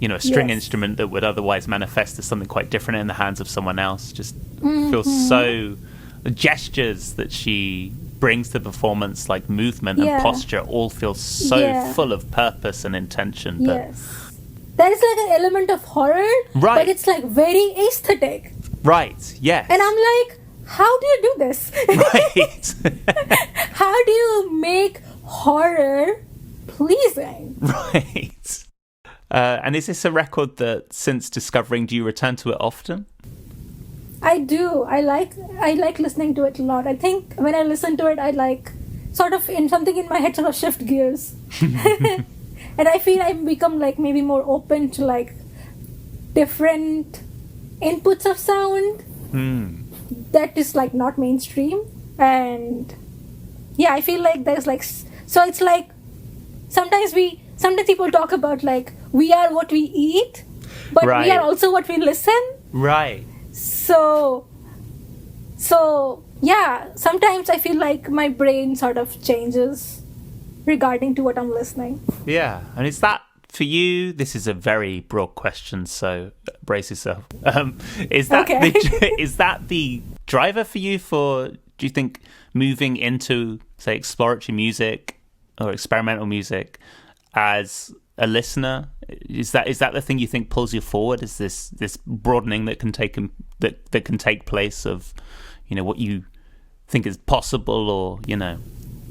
a string instrument that would otherwise manifest as something quite different in the hands of someone else, just feels so... The gestures that she brings to performance, like movement and posture, all feel so full of purpose and intention. But... Yes. There is an element of horror, right. But it's very aesthetic. Right, yes. And I'm like, how do you do this? Right. How do you make horror pleasing? Right. And is this a record that, since discovering, do you return to it often? I do. I like listening to it a lot. I think when I listen to it, I sort of something in my head sort of shift gears. And I feel I become maybe more open to different inputs of sound that is not mainstream. And yeah, I feel there's so it's sometimes people talk about we are what we eat, but right. We are also what we listen. Right. So yeah, sometimes I feel my brain sort of changes regarding to what I'm listening. Yeah, and is that for you? This is a very broad question, so brace yourself. Is that okay. Is that the driver for you do you think, moving into, say, exploratory music or experimental music as a listener? Is that the thing you think pulls you forward? Is this broadening that can take place of, what you think is possible, or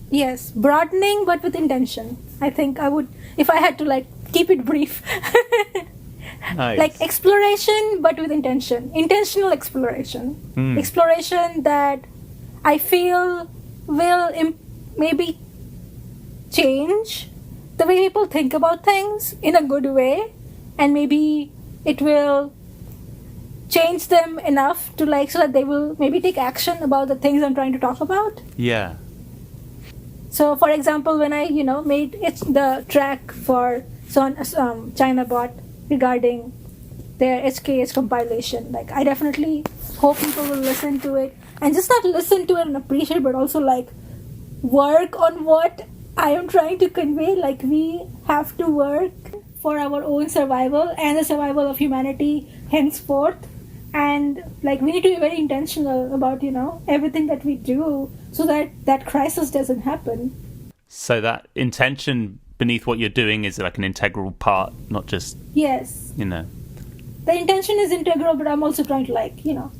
Yes, broadening, but with intention. I think I would, if I had to keep it brief. Nice. Exploration, but with intention. Intentional exploration. Exploration that I feel will maybe change the way people think about things in a good way, and maybe it will change them enough to so that they will maybe take action about the things I'm trying to talk about. Yeah. So, for example, when I made the track for China Bot regarding their HKH compilation, I definitely hope people will listen to it, and just not listen to it and appreciate, but also work on what I am trying to convey. We have to work for our own survival and the survival of humanity henceforth. And we need to be very intentional about, everything that we do so that crisis doesn't happen. So that intention beneath what you're doing is an integral part, not just... Yes. The intention is integral, but I'm also trying to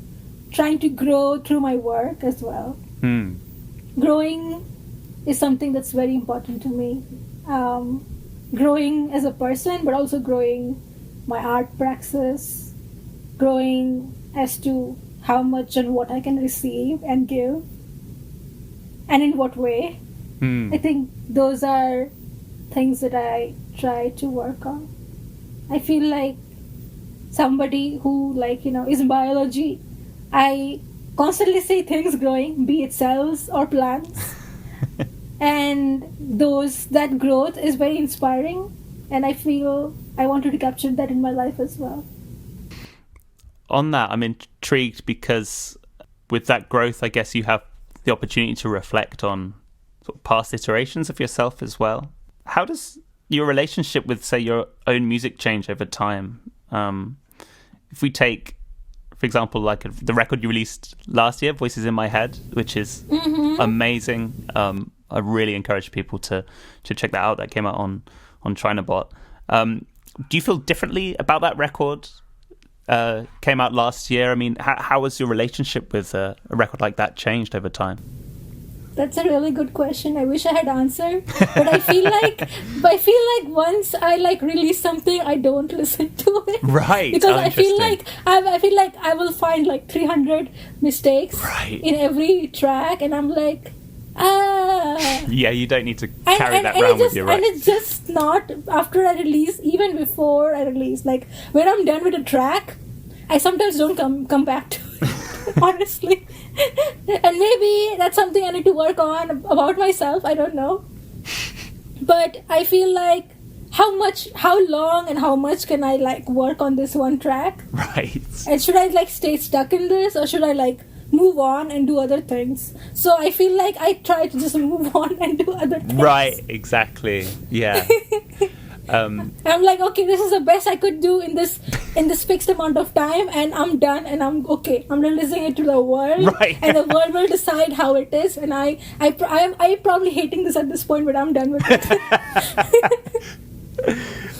trying to grow through my work as well. Growing is something that's very important to me. Growing as a person, but also growing my art praxis, growing as to how much and what I can receive and give, and in what way. I think those are things that I try to work on. I feel like somebody who is in biology, I constantly see things growing, be it cells or plants. And that growth is very inspiring. and I feel I wanted to capture that in my life as well. On that, I'm intrigued because with that growth, I guess you have the opportunity to reflect on sort of past iterations of yourself as well. How does your relationship with, say, your own music change over time? If we take, for example, like the record you released last year, Voices in My Head, which is amazing. I really encourage people to check that out. That came out on Chinabot. Do you feel differently about that record? Came out last year. I mean, how has your relationship with a record like that changed over time? That's a really good question. I wish I had answered, but I feel like once I like release something, I don't listen to it. Right. Because I feel like I will find like 300 mistakes in every track, and I'm like, yeah, you don't need to carry that around with you, right? And it's just not after I release, even before I release. Like when I'm done with a track, I sometimes don't come back to it, honestly. And maybe that's something I need to work on about myself. I don't know. But I feel like how long and how much can I like work on this one track? Right. And should I like stay stuck in this, or should I like move on and do other things? So I feel like I try to just move on and do other things. Right, exactly. Yeah. I'm like, okay, this is the best I could do in this fixed amount of time, and I'm done, and I'm okay. I'm releasing it to the world, and the world will decide how it is. And I'm probably hating this at this point, but I'm done with it.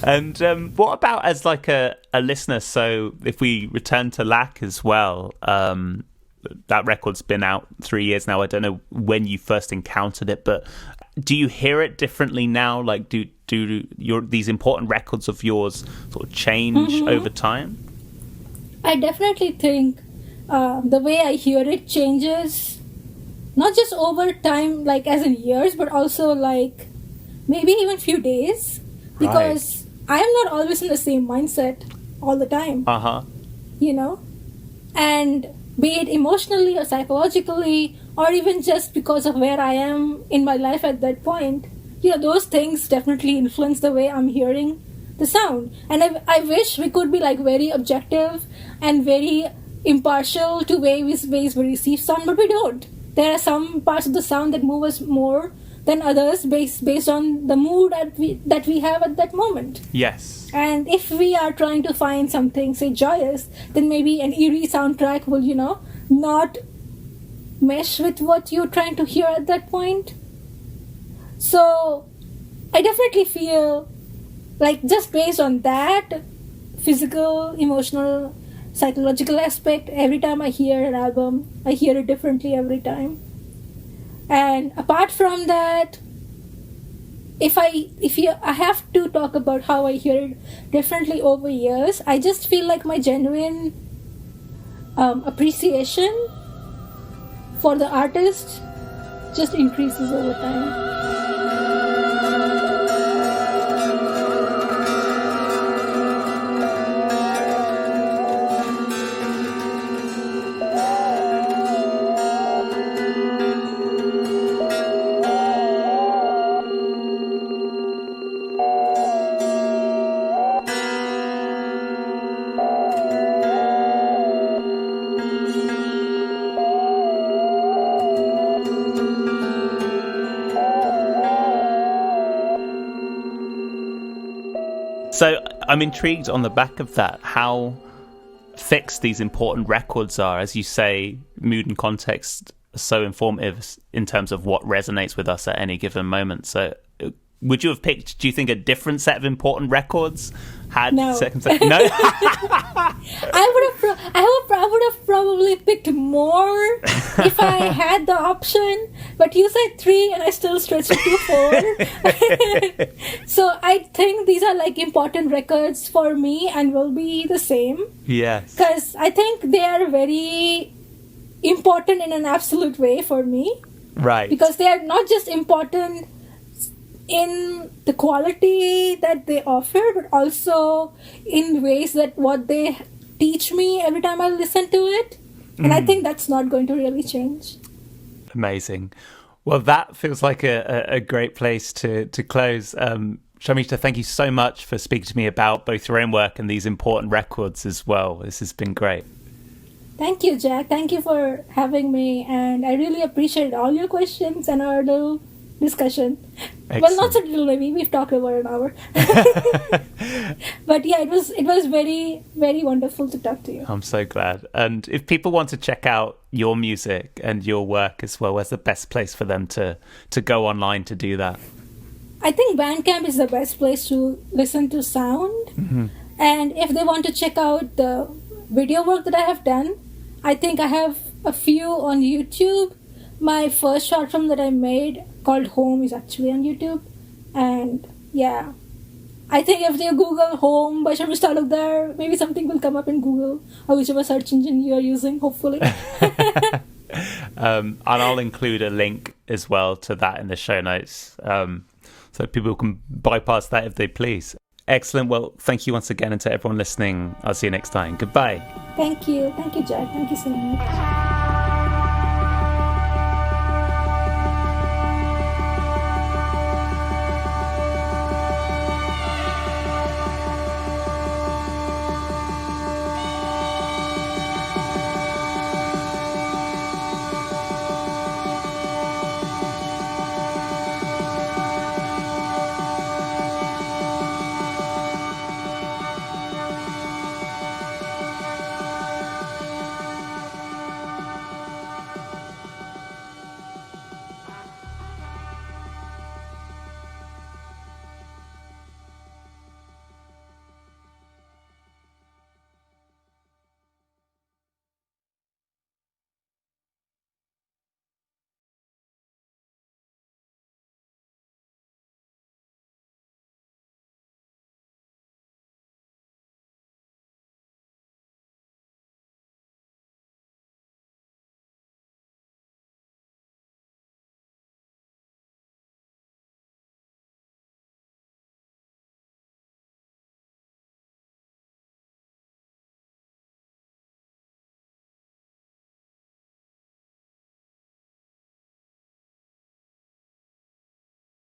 And what about as like a listener? So if we return to Lack as well, that record's been out 3 years now. I don't know when you first encountered it, but do you hear it differently now? Like, do these important records of yours sort of change over time? I definitely think the way I hear it changes, not just over time, like as in years, but also like maybe even few days, because I am not always in the same mindset all the time. You know, and be it emotionally or psychologically, or even just because of where I am in my life at that point, you know, those things definitely influence the way I'm hearing the sound. And I wish we could be like very objective and very impartial to ways we receive sound, but we don't. There are some parts of the sound that move us more than others based on the mood that we have at that moment. Yes. And if we are trying to find something, say, joyous, then maybe an eerie soundtrack will, you know, not mesh with what you're trying to hear at that point. So I definitely feel like just based on that physical, emotional, psychological aspect, every time I hear an album, I hear it differently every time. And apart from that, if I have to talk about how I hear it differently over years, I just feel like my genuine appreciation for the artist just increases over time. So I'm intrigued on the back of that, how fixed these important records are. As you say, mood and context are so informative in terms of what resonates with us at any given moment. So would you have picked, do you think, a different set of important records had circumstances? No. I would have probably picked more if I had the option, but you said 3 and I still stretched it to 4. So I think these are like important records for me and will be the same. Yes. Because I think they are very important in an absolute way for me. Right. Because they are not just important in the quality that they offer, but also in ways that what they teach me every time I listen to it. And I think that's not going to really change. Amazing. Well, that feels like a great place to close. Sharmishta, thank you so much for speaking to me about both your own work and these important records as well. This has been great. Thank you, Jack. Thank you for having me. And I really appreciate all your questions and our little discussion. Excellent. Well, not so little, maybe. We've talked about an hour. But yeah, it was very, very wonderful to talk to you. I'm so glad. And if people want to check out your music and your work as well, where's the best place for them to go online to do that? I think Bandcamp is the best place to listen to sound. Mm-hmm. And if they want to check out the video work that I have done, I think I have a few on YouTube. My first short film that I made called Home is actually on YouTube. And yeah, I think if they Google Home by Sharmishta Talukdar, maybe something will come up in Google or whichever search engine you are using, hopefully. And I'll include a link as well to that in the show notes. So people can bypass that if they please. Excellent. Well, thank you once again. And to everyone listening, I'll see you next time. Goodbye. Thank you. Thank you, Jack. Thank you so much.